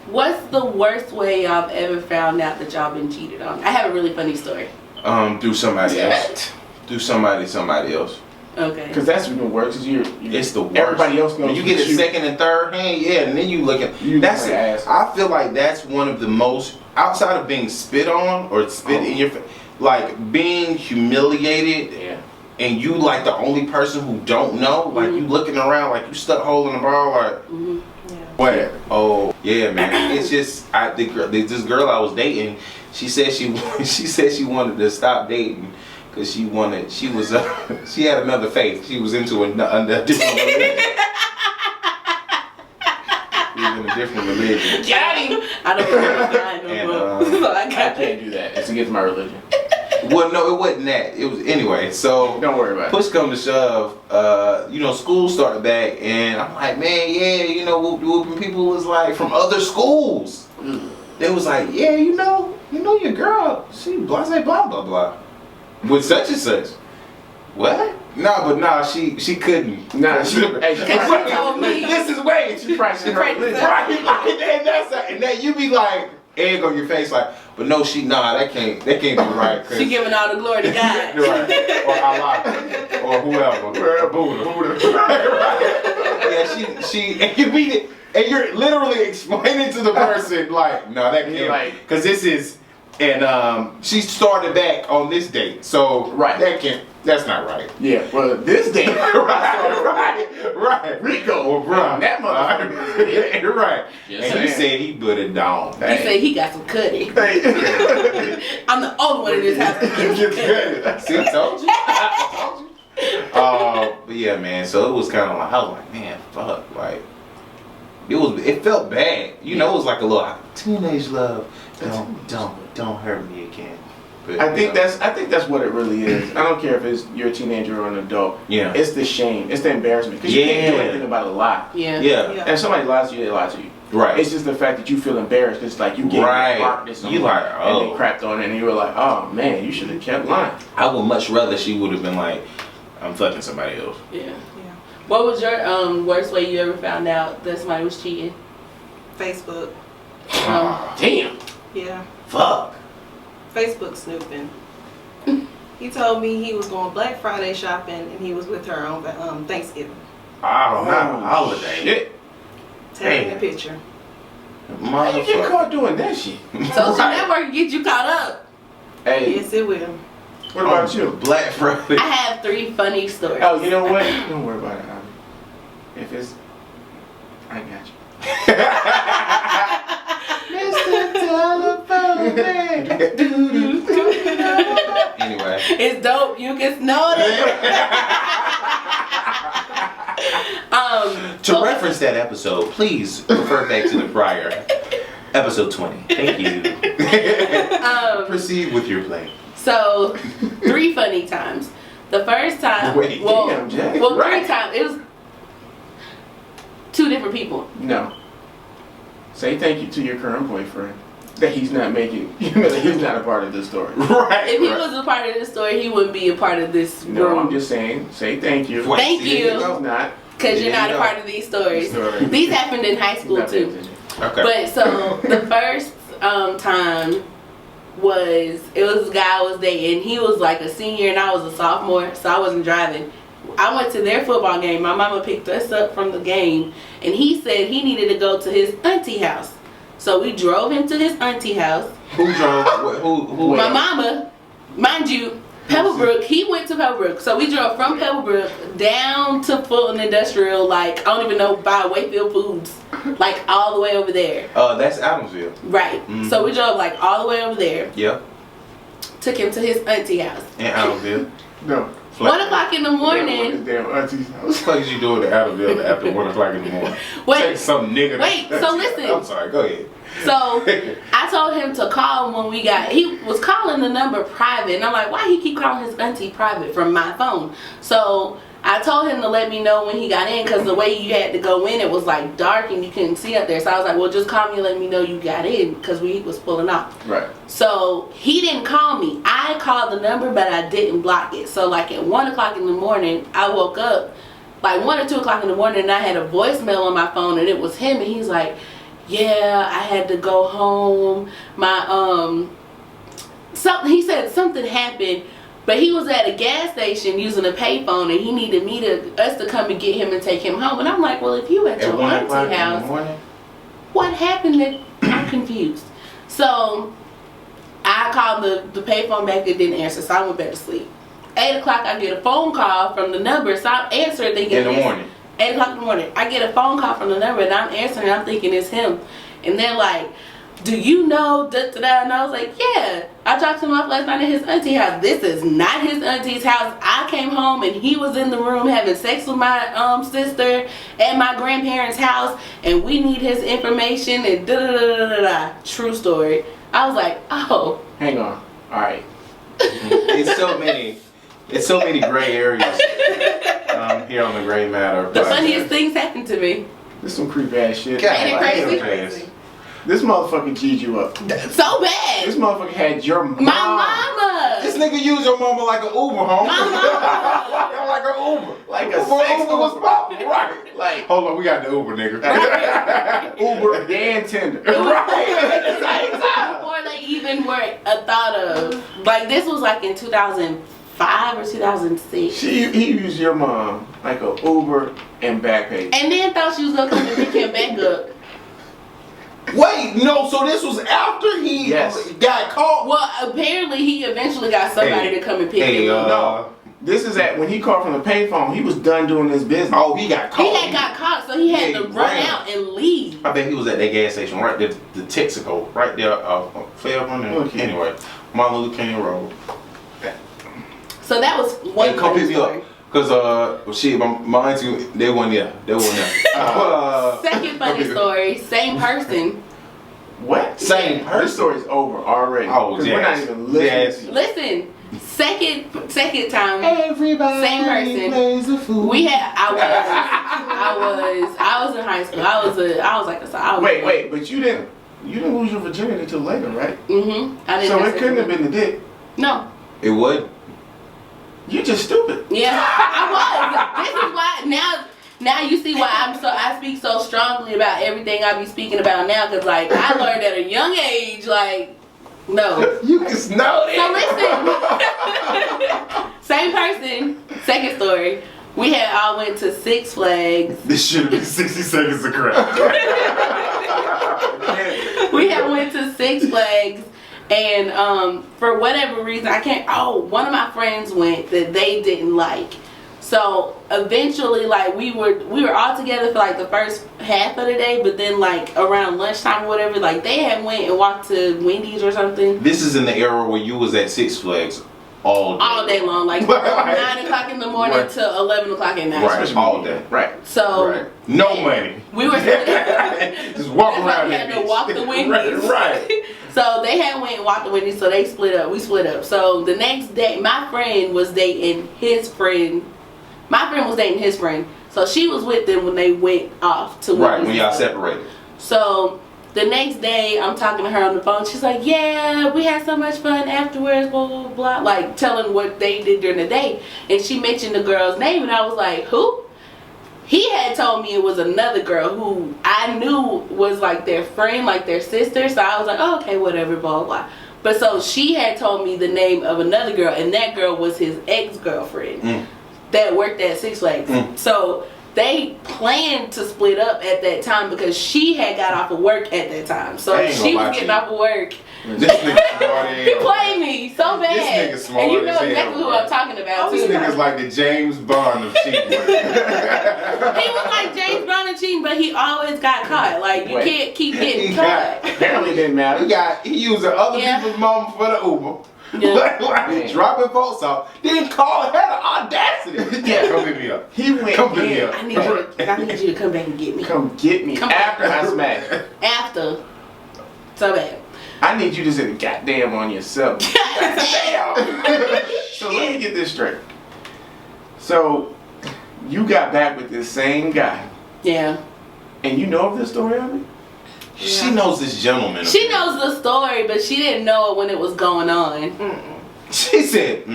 What's the worst way y'all ever found out that y'all been cheated on? I have a really funny story. Through somebody else. Through somebody else. Okay. Because that's even worse. Because you're It's the worst. Everybody else knows. When you get a second and third hand, yeah, and then you look at You that's look it. like ass. I feel like that's one of the most outside of being spit on or spit in your face, like being humiliated, Yeah. and you like the only person who don't know, like you looking around like you stuck holding the ball, like Yeah. what? Oh yeah, man. It's just this girl I was dating. She said she wanted to stop dating. Cause she had another faith. She was into a different religion. She was in a different religion. Got him. I don't know. And, So I I got can't do that. It's against my religion. Well, no, it wasn't that. It was anyway. So Don't worry about it. push come to shove. School started back, and I'm like, man, yeah, when people was like from other schools, they was like, yeah, you know your girl, she blah blah blah blah. With such and such. What? Nah, she couldn't. Nah, she told me. This is way. She practicing her practicing. religion. Right, and that you be like egg on your face, like, but no, that can't be right. it. She giving all the glory to God. Right. Or Allah, or whoever, Buddha. Yeah, she, and you mean it, and you're literally explaining to the person like, no, that You're can't, like- because this is. And she started back on this date, so Right. that's not right. Yeah, well, this day, right. Rico, Bruh. that motherfucker. You're right. Yes, And he sir. said he put it down. He said he got some cutting. I'm the only one in this house that gets some cutting. See, I told you. I told you. But yeah, man. So it was kind of like I was like, man, fuck, like it felt bad. It was like a little teenage love. Don't hurt me again. But, I think that's what it really is. I don't care if you're a teenager or an adult. Yeah. It's the shame. It's the embarrassment. Because you can't do anything about a lie. Yeah. Yeah. And if somebody lies to you, they lie to you. Right. It's just the fact that you feel embarrassed because like you get darkness You like, and they crapped on it and you were like, oh man, you should have kept lying. I would much rather she would have been like, I'm fucking somebody else. Yeah. What was your worst way you ever found out that somebody was cheating? Facebook. Damn. Yeah. Fuck. Facebook snooping. He told me he was going Black Friday shopping and he was with her on Thanksgiving. I don't have a holiday. Shit. Taking a picture. How you get caught doing that shit? Social network get you caught up. Hey, Yes, it will. what about you? Black Friday. I have 3 funny stories. Oh, you know what? Don't worry about it. If it's, I got you. Mr. Telephone Man. Anyway. It's dope. You can snort it. To reference that episode, please refer back to the prior episode 20. Thank you. Proceed with your play. So, 3 funny times. The first time, Wait, damn, Jack. well, 3 Right. times. It was 2 different people. No. Say thank you to your current boyfriend. That he's not making, that he's not a part of this story. Right. If he was a part of this story, he wouldn't be a part of this No, room. I'm just saying, say thank you. Wait, Thank see, you. He's not. Because you're not a Yeah. part of these stories. Story. These happened in high school Not too. paying attention. Okay. But so the first time was this guy I was dating. He was like a senior and I was a sophomore, so I wasn't driving. I went to their football game. My mama picked us up from the game, and he said he needed to go to his auntie house. So we drove him to his auntie house. Who drove? Who? My mama, mind you, Pebblebrook, he went to Pebblebrook. So we drove from Pebblebrook down to Fulton Industrial, like, I don't even know, by Wakefield Foods, like all the way over there. That's Adamsville. Right. Mhm. So we drove like all the way over there, Yep. took him to his auntie house. In Adamsville. No. 1 o'clock in the His morning. damn auntie's house. What the fuck is you doing in Adamsville after 1 o'clock in the morning? Take Wait, some nigga. wait, so listen. I'm sorry, go ahead. So I told him to call when we got, he was calling the number private. And I'm like, why he keep calling his auntie private from my phone? So I told him to let me know when he got in, because the way you had to go in, it was like dark and you couldn't see up there. So I was like, well, just call me and let me know you got in, because we was pulling off. Right. So he didn't call me. I called the number, but I didn't block it. So like at 1 o'clock in the morning, I woke up like 1 or 2 o'clock in the morning, and I had a voicemail on my phone, and it was him, and he's like, yeah, I had to go home. My something, he said something happened, but he was at a gas station using a payphone, and he needed us to come and get him and take him home. And I'm like, well, if you at your 1 o'clock auntie in the house, morning? what happened? That I'm confused. So I called the payphone back, it didn't answer, so I went back to sleep. 8 o'clock, I get a phone call from the number, so I answered thinking In the morning. 8 o'clock in the morning. I get a phone call from the number, and I'm answering, I'm thinking it's him. And they're like, do you know da da da? And I was like, yeah, I talked to him off last night at his auntie house. This is not his auntie's house. I came home and he was in the room having sex with my sister at my grandparents' house, and we need his information and da da da da da da. True story. I was like, oh. Hang on. All right. It's so many gray areas here on the Gray Matter. The funniest things happened to me. This is some creepy ass shit. God, Ain't it like, crazy? yes. This motherfucker G'd you up. So This bad. motherfucker had your mom. My mama. This nigga use your mama like an Uber, home. My mama. Like an Uber. Like a Before sex Uber was Uber. popping. Right. Like Hold on, we got the Uber, nigga. Uber and Tinder. Before they even were a thought of. Like, this was like in 2005 or 2006. He used your mom like a Uber and Backpage. And then thought she was gonna come and pick him back up. Wait, no, so this was after he Yes. got caught? Well, apparently he eventually got somebody to come and pick him up. No. This is when he called from the payphone, he was done doing his business. Oh, he got caught. He had got caught, so he had Yeah, to he run ran. out and leave. I bet he was at that gas station right there, the Texaco, right there, Fairburn. Okay. Anyway, Martin Luther King Road. So that was one Hey, come funny pick me story. up. Cause shit, my auntie, they weren't there. Second funny story, same person. What? Same person. This story's over already. Oh, 'Cause yes. we're not even listening Yes. to you. Listen, second time. Everybody Same person. plays a fool. We had. I was in high school. I was like a. Wait, but you didn't lose your virginity till later, right? Mm-hmm. I didn't. So it couldn't have been the dick. No. It would. You just stupid. Yeah, I was. This is why now you see why I speak so strongly about everything I be speaking about now, because like I learned at a young age, like no. You can smell it. So listen, same person. Second story. We had all went to Six Flags. This should have been 60 seconds of crap. We had went to Six Flags. And for whatever reason, one of my friends went that they didn't like. So eventually, like we were all together for like the first half of the day, but then like around lunchtime or whatever, like they had went and walked to Wendy's or something. This is in the era where you was at Six Flags all day long, like from 9 o'clock in the morning Right. to 11 o'clock at night. Right, all day. Right. So Right. No money. we were Just walk around we had that to walk the Wendy's. Right. So they had went and walked the Wendy's, so they split up. We split up. So the next day, my friend was dating his friend. My friend was dating his friend. So she was with them when they went off to Wendy's. Right, when y'all separated. So the next day, I'm talking to her on the phone. She's like, yeah, we had so much fun afterwards, blah, blah, blah. Like telling what they did during the day. And she mentioned the girl's name, and I was like, who? He had told me it was another girl who I knew was like their friend, like their sister. So I was like, oh, okay, whatever, blah, blah. But so she had told me the name of another girl, and that girl was his ex-girlfriend that worked at Six Flags. So they planned to split up at that time because she had got off of work at that time. So she was getting off of work. This nigga smart as He hell. played me so bad. This nigga smart and you know as hell, exactly who bro. I'm talking about This too. nigga's like the James Bond of cheating. He was like James Brown and cheating, but he always got caught. Like you can't keep getting He caught. Apparently it didn't matter. He using other people's mama for the Uber. Yeah. Like dropping folks off. Then call, had the audacity. Yeah, come pick me up. He went Come pick me in. up. I need you to come back and get me. Come get me Come after I smash. After. So bad. I need you to sit goddamn on yourself. Damn. So let me get this straight. So you got back with this same guy, Yeah. and you know of this story of it? She knows this gentleman. She knows the story, but she didn't know it when it was going on. She said,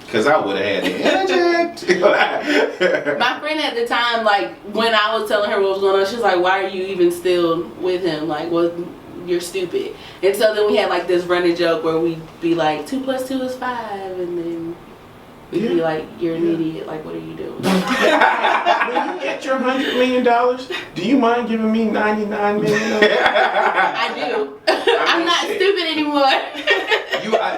because I would have had it. My friend at the time, like, when I was telling her what was going on, she was like, why are you even still with him? Like, well, you're stupid. And so then we had, like, this running joke where we'd be like, 2 + 2 is 5, and then we'd be like, you're an idiot. Like, what are you doing? When you get your $100 million, do you mind giving me $99 million? I do. I'm not stupid anymore.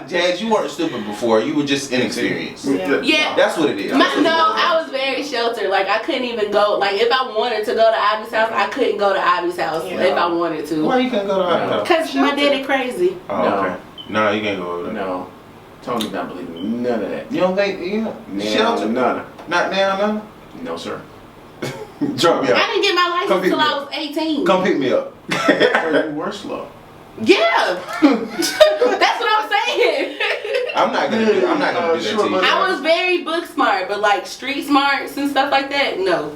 Jazz, you weren't stupid before. You were just inexperienced. Yeah. That's what it is. I was very sheltered. Like, I couldn't even go. Like, if I wanted to go to Ivy's house, I couldn't go to Ivy's house if I wanted to. Why you can't go to our house? Because my daddy crazy. Oh, No. okay. No, you can't go over there. No. Tony's not believing none of that. You don't think, shelter? None. Not now, no? No, sir. Drop me I out. didn't get my Come license pick until me I up. was 18. Come pick me up. You were slow. Yeah. That's what I'm saying. I'm not gonna do that Sure, to you. but- I was very book smart, but like street smarts and stuff like that, no.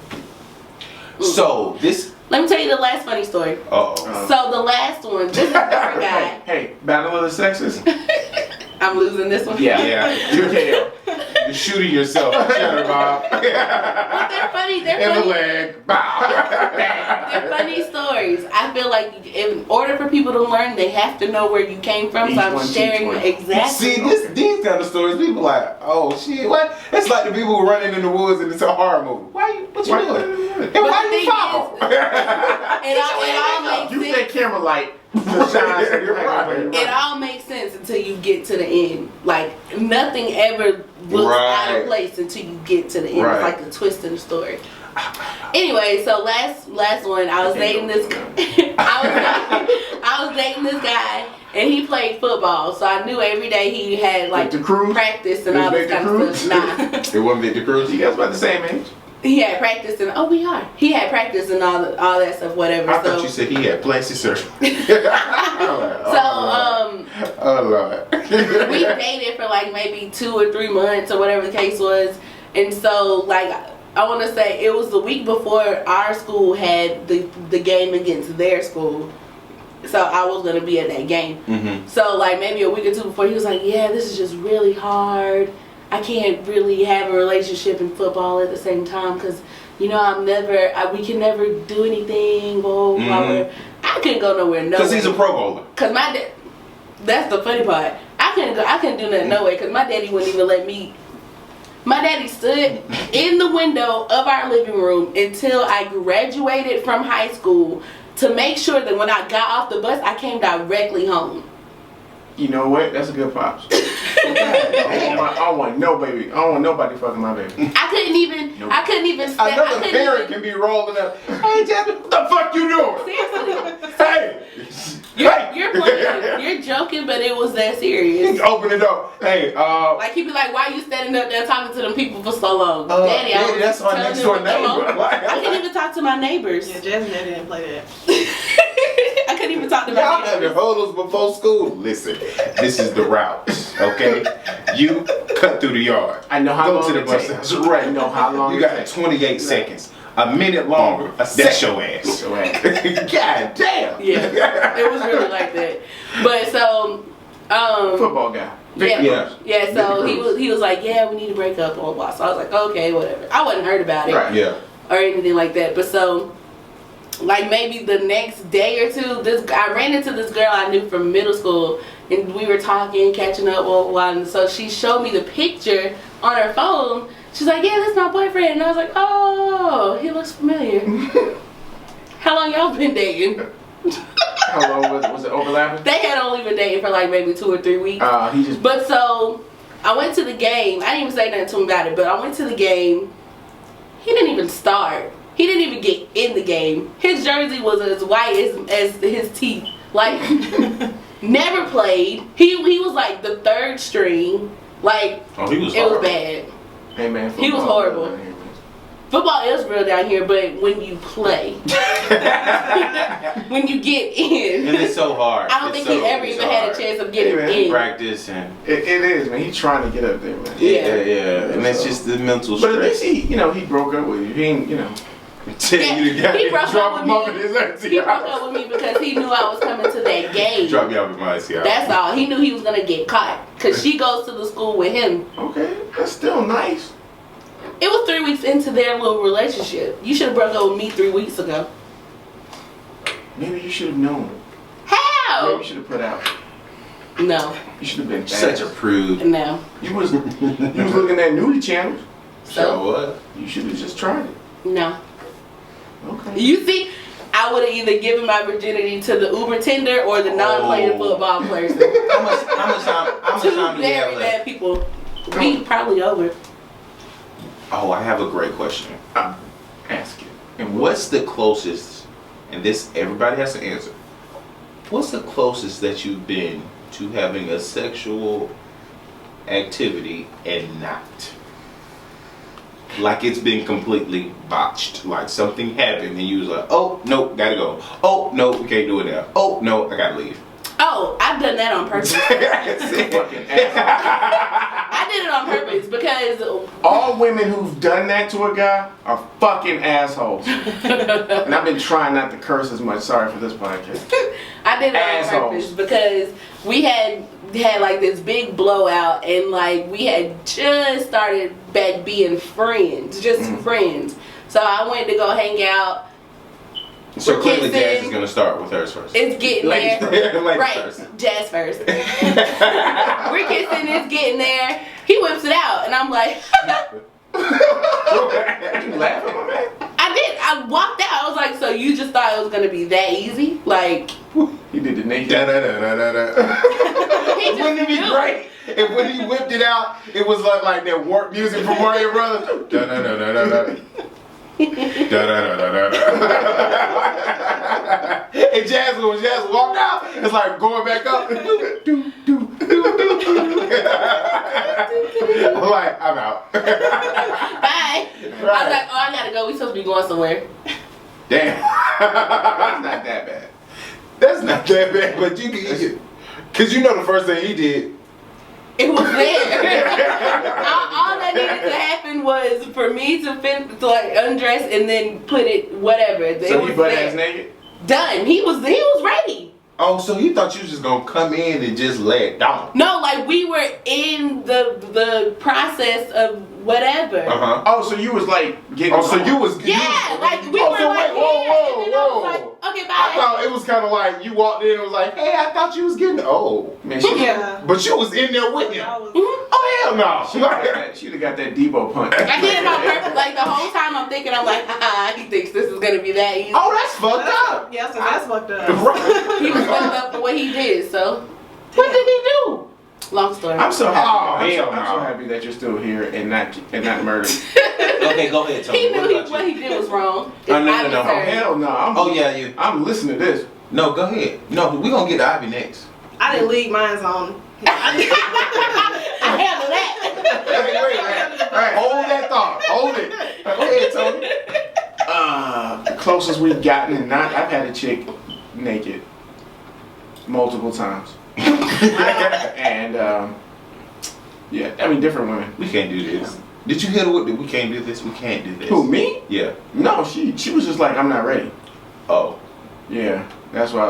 So this. Let me tell you the last funny story. Uh-oh. So the last one, this is the guy. Hey, Battle of the Sexes? I'm losing this one. Yeah. You can. You're shooting yourself. Shut her, Bob. But they're funny. They're In the funny. leg. Bow. They're funny stories. I feel like in order for people to learn, they have to know where you came from. Each So I'm one teach sharing one. exactly. See, these kind of stories, people like, oh shit, what? It's like the people who running in the woods and it's a horror movie. What you doing? And But why the you thing follow? It all makes You sense. that camera light. It all makes sense until you get to the end. Like nothing ever looks out Right. of place until you get to the end. Right. It's like the twist in the story. Anyway, so last one, I was dating this. I was dating this guy, and he played football. So I knew every day he had like Victor Cruz? practice and It was all this Victor kind of Cruz? stuff. Nah. It wasn't Victor Cruz. You guys about the same age? He had practice and he had practice and all that stuff, whatever. I thought you said he had plastic surgery. Oh Lord. We dated for like maybe 2 or 3 months or whatever the case was, and so like I want to say it was the week before our school had the game against their school, so I was gonna be at that game. Mm-hmm. So like maybe a week or 2 before, he was like, "Yeah, this is just really hard. I can't really have a relationship and football at the same time because, you know, we can never do anything." Blah, blah, blah. I couldn't go nowhere. Because he's a Pro Bowler. Cause my dad. That's the funny part. I couldn't do nothing no way because my daddy wouldn't even let me. My daddy stood in the window of our living room until I graduated from high school to make sure that when I got off the bus, I came directly home. You know what? That's a good pops. I don't want no baby. I don't want nobody fucking my baby. I couldn't even. Nope. I couldn't even. Another parent can be rolling up. Hey, Jasmine, what the fuck you doing? Seriously. Hey! You're playing. You're joking, but it was that serious. Open the door. Hey, Like he'd be like, "Why are you standing up there talking to them people for so long?" Daddy, I was that's my telling next them door to come neighbor. on. I couldn't even talk to my neighbors. Yeah, Jasmine Daddy didn't play that. I couldn't even talk to my Y'all neighbors. having huddles before school? Listen, this is the route, okay? You cut through the yard. I know how Go long to the it bus takes. station. Right, you know how long You it got takes. 28 seconds. A minute longer. That's your ass. Your ass. God damn. Yeah, it was really like that. But so, Football guy. yeah. So Victor he was like, "Yeah, we need to break up," blah blah. So I was like, "Okay, whatever." I wasn't hurt about it Right. Yeah. or anything like that. But so, like maybe the next day or two, I ran into this girl I knew from middle school, and we were talking, catching up, blah blah blah. And so she showed me the picture on her phone. She's like, "Yeah, that's my boyfriend," and I was like, "Oh, he looks familiar." How long y'all been dating? How long was it overlapping? They had only been dating for like maybe 2 or 3 weeks. He just. But so I went to the game. I didn't even say nothing to him about it, but I went to the game. He didn't even start. He didn't even get in the game. His jersey was as white as his teeth. Like never played. He was like the 3rd string. Like Oh, he was it was horrible. bad. Hey man, He was horrible. Football is real down here, but when you play, when you get in, And it's so hard. I don't think he ever even had a chance of getting Hey, man. in. Practice and It is, man. He's trying to get up there, man. Yeah. And it's just the mental But at stress. least he broke up with you. He ain't, Tell you to He broke drop up him with off at me. his auntie He broke house. up with me because he knew I was coming to that game. Drop me off at my auntie house. That's all. He knew he was gonna get caught because she goes to the school with him. Okay, that's still nice. It was 3 weeks into their little relationship. You should have broke up with me 3 weeks ago. Maybe you should have known. Maybe How? you should have put out. No, You should have been Such a fast. prude. no. You was looking at nudie channels. So what? You should have just tried it. No. Okay. You see, I would have either given my virginity to the Uber tender or the non-playing Oh. football person. How much time Two do we very have left? bad people. We probably over. Oh, I have a great question. Ask it. And what's the closest, and this everybody has to answer, what's the closest that you've been to having a sexual activity and not? Like it's been completely botched. Like something happened and you was like, oh, no, gotta go. Oh, no, we can't do it now. Oh, no, I gotta leave. Oh, I've done that on purpose. Fucking asshole. I did it on purpose because All women who've done that to a guy are fucking assholes. And I've been trying not to curse as much. Sorry for this podcast. I did it Assholes. on purpose because we had like this big blowout and like we had just started back being friends, just friends. So I went to go hang out. So We're clearly Jazz kissing. is gonna start with hers first. It's getting Ladies there. Ladies Right, first. Jazz first. We're kissing, it's getting there. He whips it out and I'm like, You laughing, my man? I did. I walked out. I was like, so you just thought it was gonna be that easy? Like, He did the naked. Da-da-da-da-da-da. he just Wouldn't it be knew. great if when he whipped it out, it was like that warp music from Mario Brothers? Da-da-da-da-da-da. Da-da-da-da-da-da. And Jazz walked out, it's like going back up. I'm like, I'm out. Bye. I was like, oh, I gotta go. We supposed to be going somewhere. Damn. That's not that bad. That's not that bad, but you can, because you know the first thing he did. It was there. all that needed to happen was for me to like undress and then put it whatever. So you butt ass naked? Done. He was ready. Oh, so you thought you was just gonna come in and just lay it down? No, like we were in the process of whatever. Oh, so you was like getting. Oh, so you was. Like we were so like, whoa. and then I was like, okay, bye. I thought it was kind of like you walked in and was like, hey, I thought you was getting. Oh, Man, but you was in there with him. Oh hell no. She'd have got that Debo punch. I did it on purpose. Like the whole time I'm thinking, I'm like, he thinks this is gonna be that easy. Oh, that's fucked up. Yeah, so that's fucked up. He was fucked up for what he did. So what did he do? Long story. I'm so happy. Oh, I'm so happy that you're still here and not murdered. Okay, go ahead, Tony. He knew what he did was wrong. No. Oh hell no! I'm listening to this. No, go ahead. No, we gonna get to Ivy next. I didn't leave mine's on. I handle that. Wait. All right, hold that thought. Hold it. Go ahead, Tony. The closest we've gotten, and I've had a chick naked multiple times. And yeah, I mean different women. We can't do this. Did you hear what? We can't do this. We can't do this. Who, me? Yeah. No, she was just like, I'm not ready. Oh. Yeah, that's why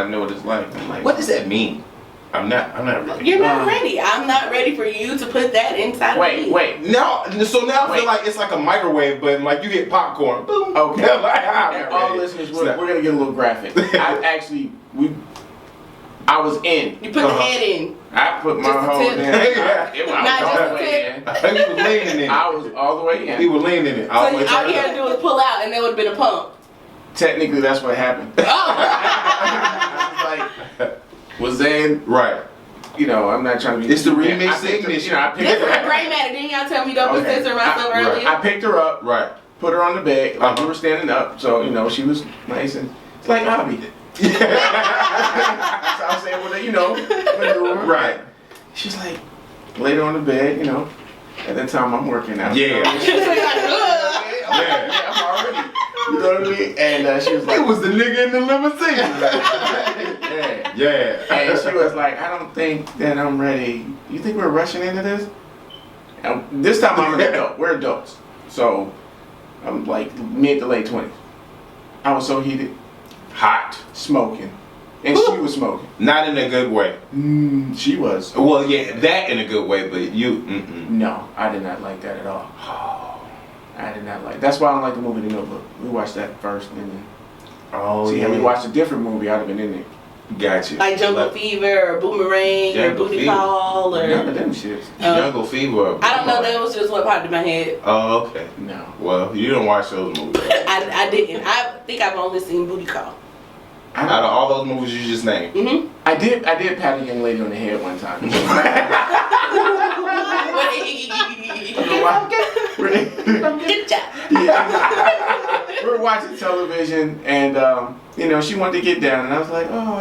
I know what it's like. I'm like, What does that mean? I'm not ready. You're not ready. I'm not ready for you to put that inside of me. Wait. Now I feel like it's like a microwave, but like you get popcorn. Boom. Okay. Like, All listeners, we're gonna get a little graphic. I was in. You put the head in. I put my Just the whole tip. in. Not just the tip. He was leaning in it. I was all the way in. He was leaning in it. So all you had to do was pull out, and there would have been a pump. Technically, that's what happened. Oh. I was in. Right. You know, I'm not trying to be. It's the remix ignition. You know, I picked This is her a up. gray matter. Didn't y'all tell me don't be censoring myself earlier? I picked her up. Right. Put her on the bed. Like we were standing up, so you know she was nice and it's like Abby. So I was saying, well, you know, Right. She's like, laid her on the bed, you know. At that time, I'm working out. Yeah. Yeah, I'm already. You know what I mean? And she was like, It was the nigga in the limousine. yeah. And she was like, I don't think that I'm ready. You think we're rushing into this? And this time I'm an adult. We're adults. So I'm like mid to late 20s. I was so heated. Hot. Smoking. And she was smoking. Not in a good way. She was. Well, yeah, that in a good way, but you. No, I did not like that at all. I did not like. That's why I don't like the movie The Notebook. We watched that first, and then. Had we watched a different movie, I'd have been in there. Got you. Like Jungle Fever or Boomerang or Jungle Booty Fever. Call or. None of them shits. Jungle Fever. I don't know. That was just what popped in my head. Oh, okay. No. Well, you don't watch those movies. I didn't. I think I've only seen Booty Call. Out of all those movies you just named. Mm-hmm. I did pat a young lady on the head one time. Good job. Yeah. We were watching television, and you know, she wanted to get down, and I was like, oh,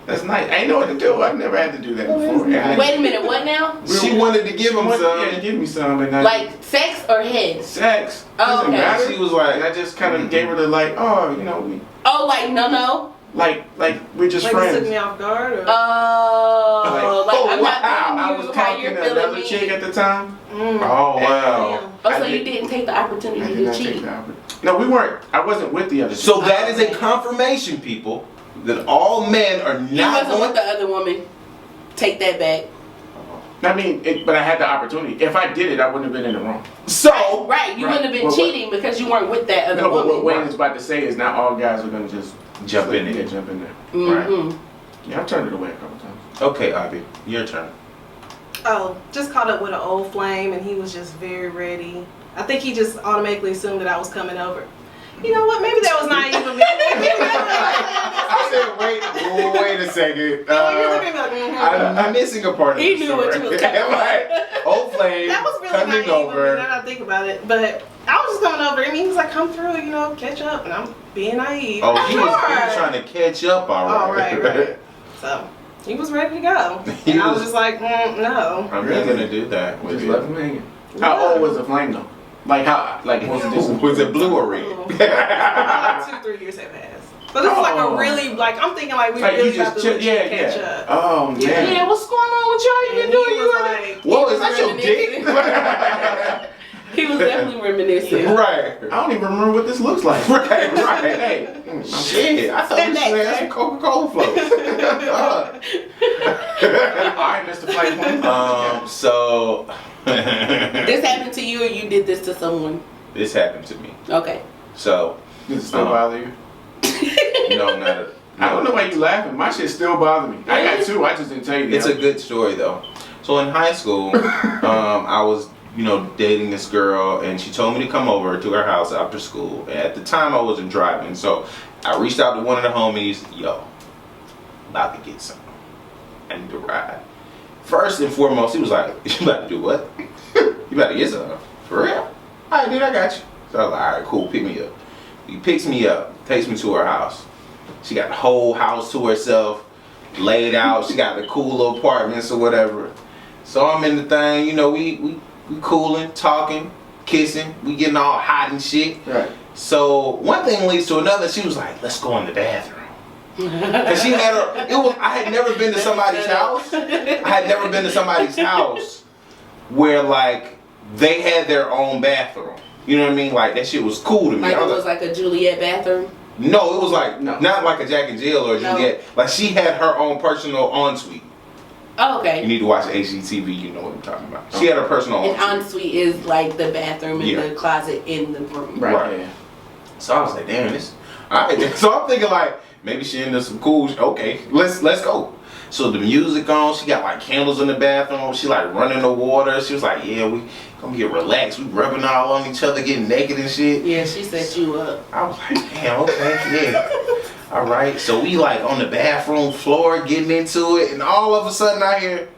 that's nice. I didn't know what to do. I've never had to do that before. Wait a minute. What now? She wanted to give him some. Yeah, give me some, and Like sex or head? sex. Oh, Doesn't okay. matter. She was like, And I just kind of gave her the like, oh, you know, we Oh, like no. like we're just Like, you friends. took me off guard? Or? Oh, like I'm not I feeling was you how talking you're to feeling another me. chick at the time. oh wow. Oh, so I you did- didn't take the I opportunity did to not take cheat. the opportunity. No, we weren't. I wasn't with the other chick. So that is a confirmation, people, that all men are You not wasn't with going. the other woman. Take that back. I mean, but I had the opportunity. If I did it, I wouldn't have been in the wrong. So Right, you Right. wouldn't have been Well, cheating because you weren't with that other No, but what woman. Wayne is about to say is not all guys are going to just jump in Yeah, it. jump in there. Mm-hmm. Yeah, I've turned it away a couple times. Okay, Ivy, your turn. Oh, just caught up with an old flame, and he was just very ready. I think he just automatically assumed that I was coming over. You know what? Maybe that was naive of me. I said, wait a second. You're looking at me like, I'm missing a part of He the knew story. what you was coming for. Right. Old flame that was really coming naive of me over. now that I think about it. But I was just coming over. I mean, he was like, come through, you know, catch up. And I'm being naive. Oh, he was Sure. trying to catch up, all right. Oh, right. So he was ready to go. He And I was was- just like, no. I'm not gonna do that with Just you. left him hanging. How old was the flame though? Like how? Like was it just? Was it blue or red? Like 2-3 years have passed. But it's like a really, like, I'm thinking like we really about to catch up. Oh man. Yeah, what's going on with y'all? You been doing? You like, whoa, is that your dick? He was definitely reminiscing. Right. I don't even remember what this looks like. Right. Hey. Shit, I thought we should have some Coca-Cola floats. Alright, Mr. Flight. So This happened to you, or you did this to someone? this happened to me. Okay. So Does it still bother you? no, not a, I don't know why you laughing. My shit still bother me. I got two. I just didn't tell you. It's a good story though. So in high school, I was, dating this girl, and she told me to come over to her house after school. And at the time, I wasn't driving, so I reached out to one of the homies. Yo, about to get something. I need to ride. First and foremost, he was like, "You about to do what? You about to get something? For real? All right, dude, I got you." So I was like, "All right, cool. Pick me up." He picks me up, takes me to her house. She got the whole house to herself, laid out. She got the cool little apartments or whatever. So I'm in the thing, we cooling, talking, kissing, we getting all hot and shit. Right. So one thing leads to another. She was like, "Let's go in the bathroom." Cause she had I had never been to somebody's house. I had never been to somebody's house where like they had their own bathroom. You know what I mean? Like that shit was cool to me. Like it was like a Juliet bathroom? No, it was like No. not like a Jack and Jill or Juliet. Like she had her own personal ensuite. Oh, okay. You need to watch HGTV, you know what I'm talking about. She had her personal An ensuite. ensuite is like the bathroom and the closet in the room. Right. Yeah. So I was like, damn, this. Alright, so I'm thinking like, maybe she into some cool okay, let's go. So the music on, she got like candles in the bathroom, she like running the water. She was like, yeah, we gonna get relaxed. We rubbing all on each other, getting naked and shit. Yeah, she set you up. I was like, damn, okay, yeah. Alright, so we like on the bathroom floor getting into it, and all of a sudden I hear,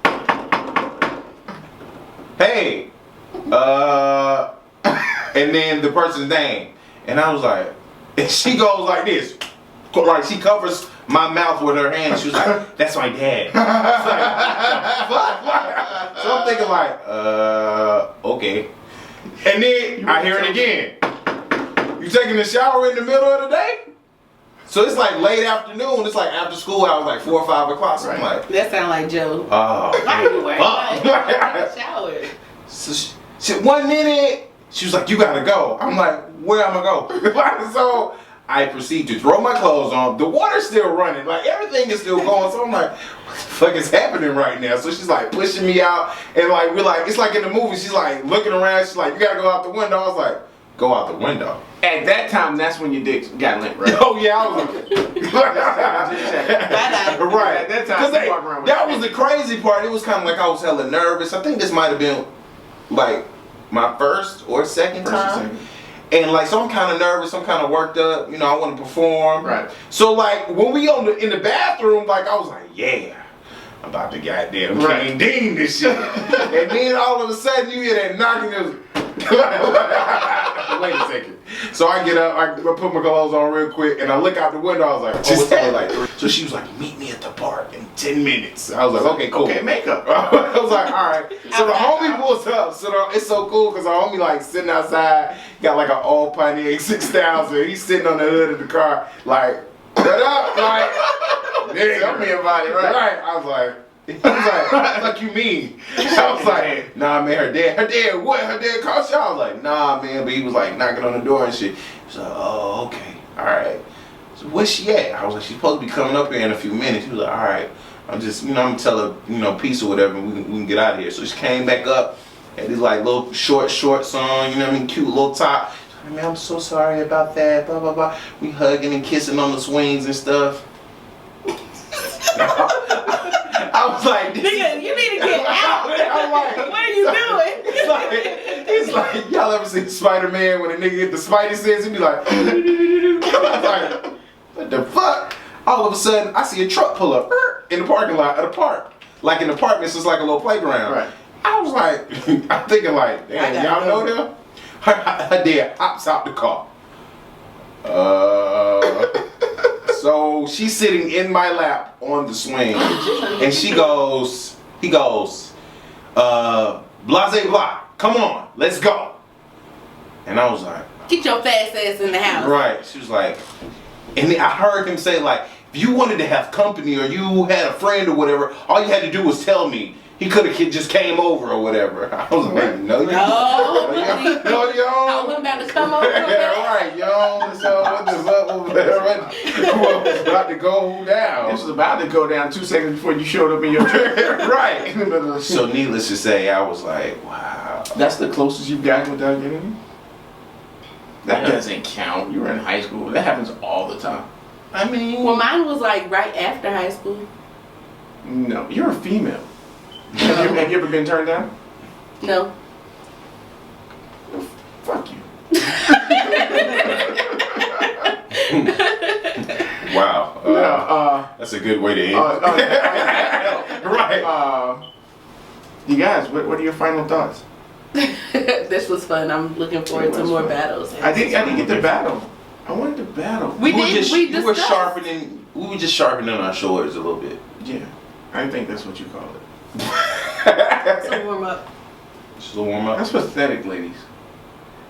hey, and then the person's name. And I was like, and she goes like this. Like she covers my mouth with her hand. She was like, "That's my dad." Like, so I'm thinking like, okay. And then I hear it again. You taking a shower in the middle of the day? So it's like late afternoon. It's like after school hours, like 4 or 5 o'clock. So I'm like, That sound like Joe. oh. Why are you wearing that? Shower. So she 1 minute, she was like, "You gotta go." I'm like, "Where am I go?" So I proceed to throw my clothes on. The water's still running. Like everything is still going. So I'm like, what the fuck is happening right now? So she's like pushing me out. And like, we're like, it's like in the movie. She's like looking around. She's like, "You gotta go out the window." I was like, "Go out the window." At that time, that's when your dick got limp, right? Oh yeah, I was like, Just checking. right. At that time, you walk around with that was the crazy part. It was kind of like I was hella nervous. I think this might have been like my first or second time. And like, so I'm kind of nervous, I'm kind of worked up, I want to perform. Right. So like, when we in the bathroom, like I was like, yeah, I'm about to goddamn King Dean this shit. And then all of a sudden you hear that knocking. Wait a second. So I get up, I put my clothes on real quick, and I look out the window. I was like, oh, it's only like 3. So she was like, "Meet me at the park in 10 minutes." I was like, "Okay, cool." Okay, makeup. I was like, all right. So the homie pulls up. So it's so cool because the homie like sitting outside, got like an old Pontiac 6000. He's sitting on the hood of the car, like, "What up?" Like, Tell me about it, right? Right. I was like, "Fuck you mean?" I was like, "Nah, man, her dad, what? Her dad called you?" I was like, "Nah, man," but he was like knocking on the door and shit. He was like, "Oh, okay, all right." So where's she at? I was like, "She's supposed to be coming up here in a few minutes." He was like, "All right, I'm just, I'm gonna tell her, peace or whatever, and we can get out of here." So she came back up, had this like little shorts on, cute little top. She's like, "Man, I'm so sorry about that, blah, blah, blah." We hugging and kissing on the swings and stuff. I was like, Nigga, you need to get out. I'm like, What are you doing? It's like, y'all ever seen Spider-Man when a nigga get the Spidey sense? He be like, I was like, what the fuck? All of a sudden, I see a truck pull up in the parking lot of the park. Like in apartments, it's like a little playground. Right. I was like, I'm thinking like, damn, y'all know them? Her dad hops out the car. So she's sitting in my lap on the swing, and he goes, blase blah, come on, let's go. And I was like, Get your fast ass in the house. right. She was like, and then I heard him say like, if you wanted to have company or you had a friend or whatever, all you had to do was tell me. He could have just came over or whatever. I was like, no, you No. no, yo. I wasn't about to come over. Yeah, right, yo. So what the fuck over there? What was about to go down? This was about to go down 2 seconds before you showed up in your Right. in the middle of So needless to say, I was like, wow. That's the closest you've gotten without getting it? That Yeah. doesn't count. You were in high school. That happens all the time. I mean, Well, mine was like right after high school. No, you're a female. Have you ever been turned down? No. Fuck you. wow. No, That's a good way to end. Right. You guys, what are your final thoughts? This was fun. I'm looking forward It to was more fun. battles. I didn't get the battle. I wanted the battle. We were discussed. sharpening. We were just sharpening our swords a little bit. Yeah, I think that's what you call it. So warm up. Just a warm up. That's pathetic, ladies.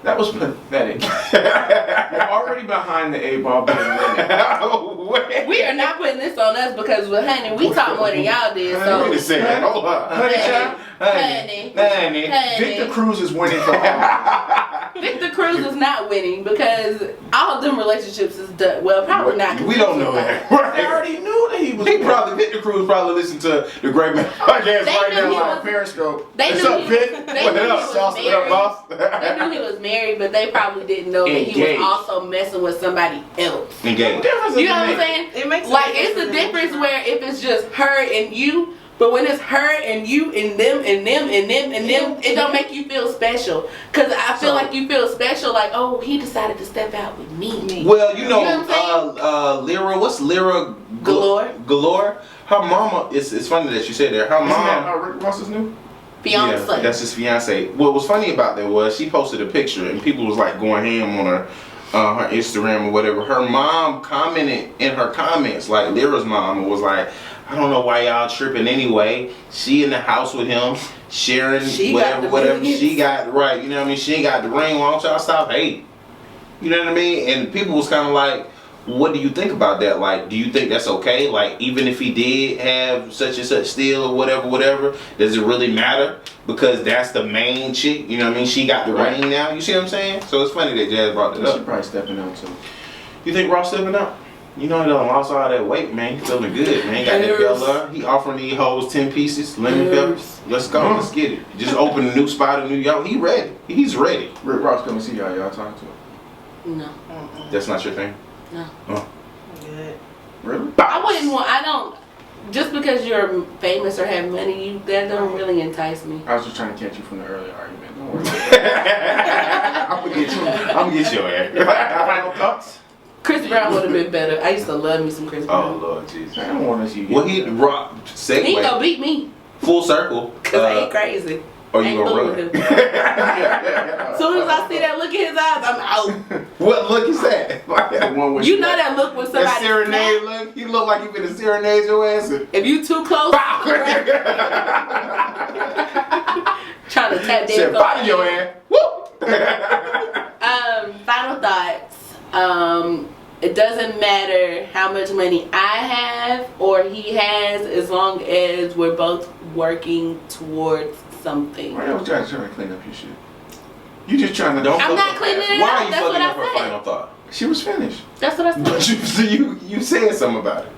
That was pathetic. You're already behind the 8 ball being minute. We are not putting this on us because, well, honey, we talk more than y'all did. So, Wait a second. Hold up. Honey, child. honey. Victor Cruz is winning for all. Victor Cruz is not winning because all of them relationships is done. Well, probably not. 'cause We don't know that. They Right. already knew that he was winning. Victor Cruz probably listened to the Great Man podcast They right knew he now. was- on Periscope. They What's knew up, he- Vic? they What knew he up, was Sauce? What up, married. boss? They knew he was married, but they probably didn't know that he was Engaged. also messing with somebody else. What Engaged. difference You does know what it I'm make? saying? It makes Like, it's a difference where if it's just her and you, but when it's her and you and them and them and them and them, it don't make you feel special. Cause I feel So- like you feel special, like, oh, he decided to step out with me. Well, you You know know, what Lyra, what's Lyra Galore. Galore? Her mama, it's funny that you said that. Her Isn't that mom, Rick Ross's new? Fiance. yeah, that's his fiance. What was funny about that was she posted a picture and people was like going ham on her Instagram or whatever. Her mom commented in her comments, like Lyra's mom, was like, I don't know why y'all tripping anyway. She in the house with him, sharing She got the whatever millions. she got, right, you know what I mean? She ain't got the ring, why don't y'all stop hating? You know what I mean? And people was kind of like, what do you think about that? Like, do you think that's okay? Like, even if he did have such and such steal or whatever, does it really matter? Because that's the main chick, you know what I mean? She got the Right. ring now, you see what I'm saying? So it's funny that Jazz brought that She's up. probably stepping out too. You think Ross stepping up? You know he done lost all that weight, man. He feeling good, man. He got that Yes. Bella. He offering these hoes 10 pieces, lemon peppers. Let's go, let's get it. Just open a new spot in New York. He ready. He's ready. Rick Ross come and see y'all. Y'all talk to him. No. That's not your thing? No. Good. Really? I wouldn't want, I don't, just because you're famous or have money, that don't really entice me. I was just trying to catch you from the earlier argument. Don't worry. I'm gonna get you. I'm gonna get your ass. Final thoughts? Chris Brown would have been better. I used to love me some Chris Oh Brown. Lord Jesus. I don't want to see you. Well, he rock He ain't gonna segue beat me, full circle. cause I ain't crazy. Or you Ain't gonna fooling run? with him. As soon as I see that look in his eyes, I'm out. What look is that? The one where You she know like- that look when That somebody serenade snap. look. He look like he finna serenade your ass. If you too close, trying to tap Said dance body on your me. ass. Woo! Final thoughts. It doesn't matter how much money I have or he has, as long as we're both working towards something. Why y'all trying to clean up your shit? You just trying to Don't I'm fuck not up cleaning ass. it Why up. are you That's fucking what I up her said. final thought? She was finished. That's what I said. But you said something about it.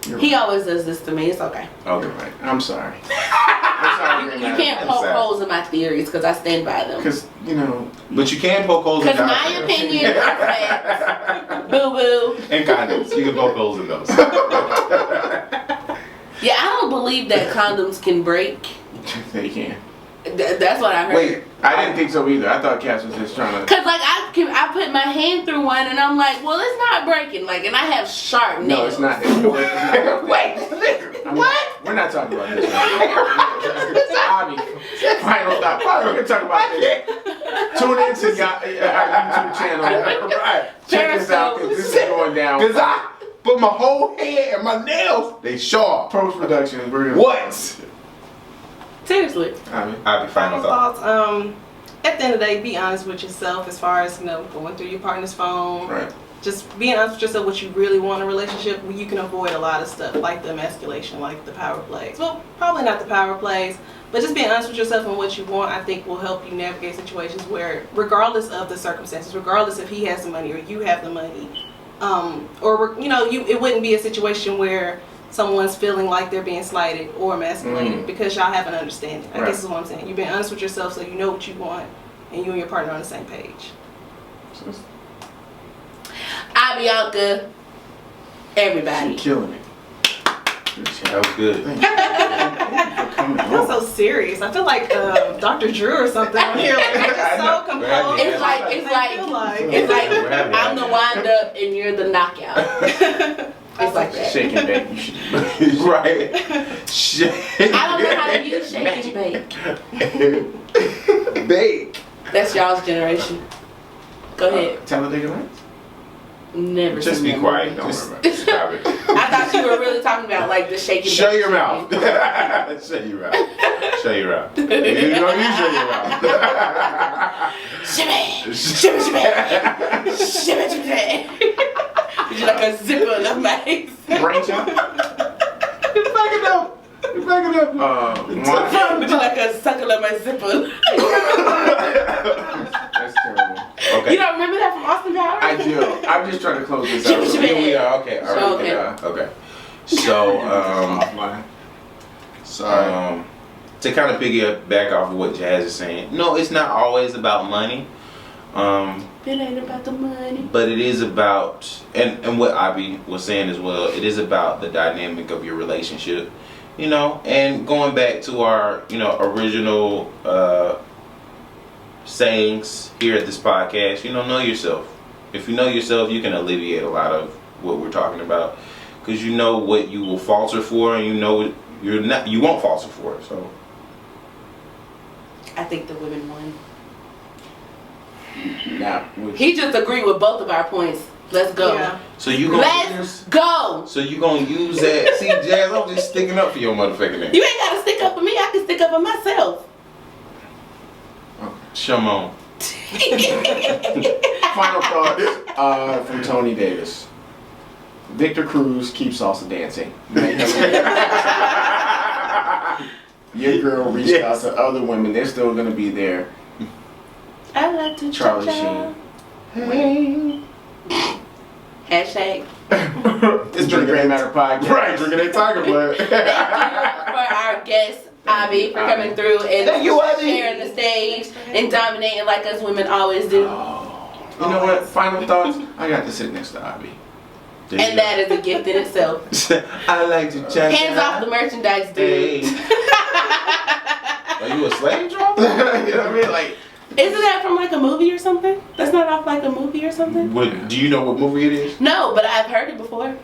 You're He right. always does this to me. It's okay. You're Okay. right. I'm sorry. I'm sorry. You can't I'm poke sad. holes in my theories because I stand by them. Because, you know. But you can poke holes in Because my diaphragms. opinion is facts. Boo boo. And condoms. You can poke holes in those. Yeah, I don't believe that condoms can break. They can. That's what I heard. Wait. I didn't think so either. I thought Cass was just trying to. Cause like I put my hand through one and I'm like, well, it's not breaking. Like, and I have sharp nails. No, it's not. It's not Wait. I mean, we're not talking about this. Bobby, final thought. Bobby, we're gonna talk about this. Tune into our YouTube channel. Right. Check this out because this is going down. Because I put my whole head and my nails, they sharp. Post production. We're gonna. What? Seriously. I mean, I'll be final Final thought. thoughts. at the end of the day, be honest with yourself as far as, going through your partner's phone. Right. Just being honest with yourself what you really want in a relationship, you can avoid a lot of stuff like the emasculation, like the power plays. Well, probably not the power plays, but just being honest with yourself and what you want, I think will help you navigate situations where, regardless of the circumstances, regardless if he has the money or you have the money, it wouldn't be a situation where someone's feeling like they're being slighted or emasculated because y'all have an understanding. I guess is what I'm saying. You're being honest with yourself so you know what you want and you and your partner are on the same page. Bianca, everybody. You're killing it. That was good. Thank you. Thank you for coming I feel on. so serious. I feel like Dr. Drew or something on here. Like, I'm just so composed. It's like I'm the wind up and you're the knockout. It's like that. Shake and bake. You should. Right. Shake. I don't know how to use shake and bake. Bake. That's y'all's generation. Go ahead. Talladega Nights? Never. Just seen be that quiet. movie. Don't worry about it. Stop it. I thought you were really talking about like the shaking. Shut your mouth. Shut your mouth. Shut your mouth. You shut your mouth. Shimmy, shimmy, shimmy, shimmy, shimmy. Would you like a zipper in the face? Brain chop? You're backing up. You're backing up. Would you like a suckle of my zipper? That's terrible. Okay. You don't remember that from Austin Powers? I do. I'm just trying to close this out. Shimmy, Here we are. Okay. All right. Okay. Okay. So, Offline. Sorry. to kind of piggyback off of what Jazz is saying, no, it's not always about money. It ain't about the money. But it is about, and what Abby was saying as well, it is about the dynamic of your relationship, and going back to our, original sayings here at this podcast, know yourself. If you know yourself, you can alleviate a lot of what we're talking about, because you know what you will falter for, and you know you won't falter for it. So I think the women won. Now, He just agreed with both of our points. Let's go. Yeah. so you gonna Let's go. So you gonna use that? See, Jazz, I'm just sticking up for your motherfucking name. You ain't gotta stick up for me. I can stick up for myself. Shimon. final thoughts from Tony Davis. Victor Cruz keeps salsa dancing. Your girl reached out to other women. They're still gonna be there. I like to Charlie cha-cha. Sheen. Hashtag. It's been a Great Matter podcast. Right, drinking that Tiger Blood. Thank you for our guest, Abby, for coming through and sharing the stage and dominating like us women always do. You know what? Final thoughts. I got to sit next to Abby. And that is a gift in itself. I like to check. Hands off the merchandise, dude. Are you a slave driver? You know what I mean? Like, Isn't that from like a movie or something? That's not off like a movie or something? Do you know what movie it is? No, but I've heard it before.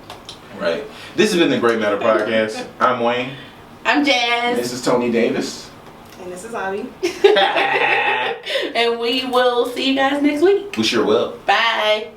Right. This has been the Great Matter Podcast. I'm Wayne. I'm Jazz. this is Tony Davis. And this is Abby. And we will see you guys next week. We sure will. Bye.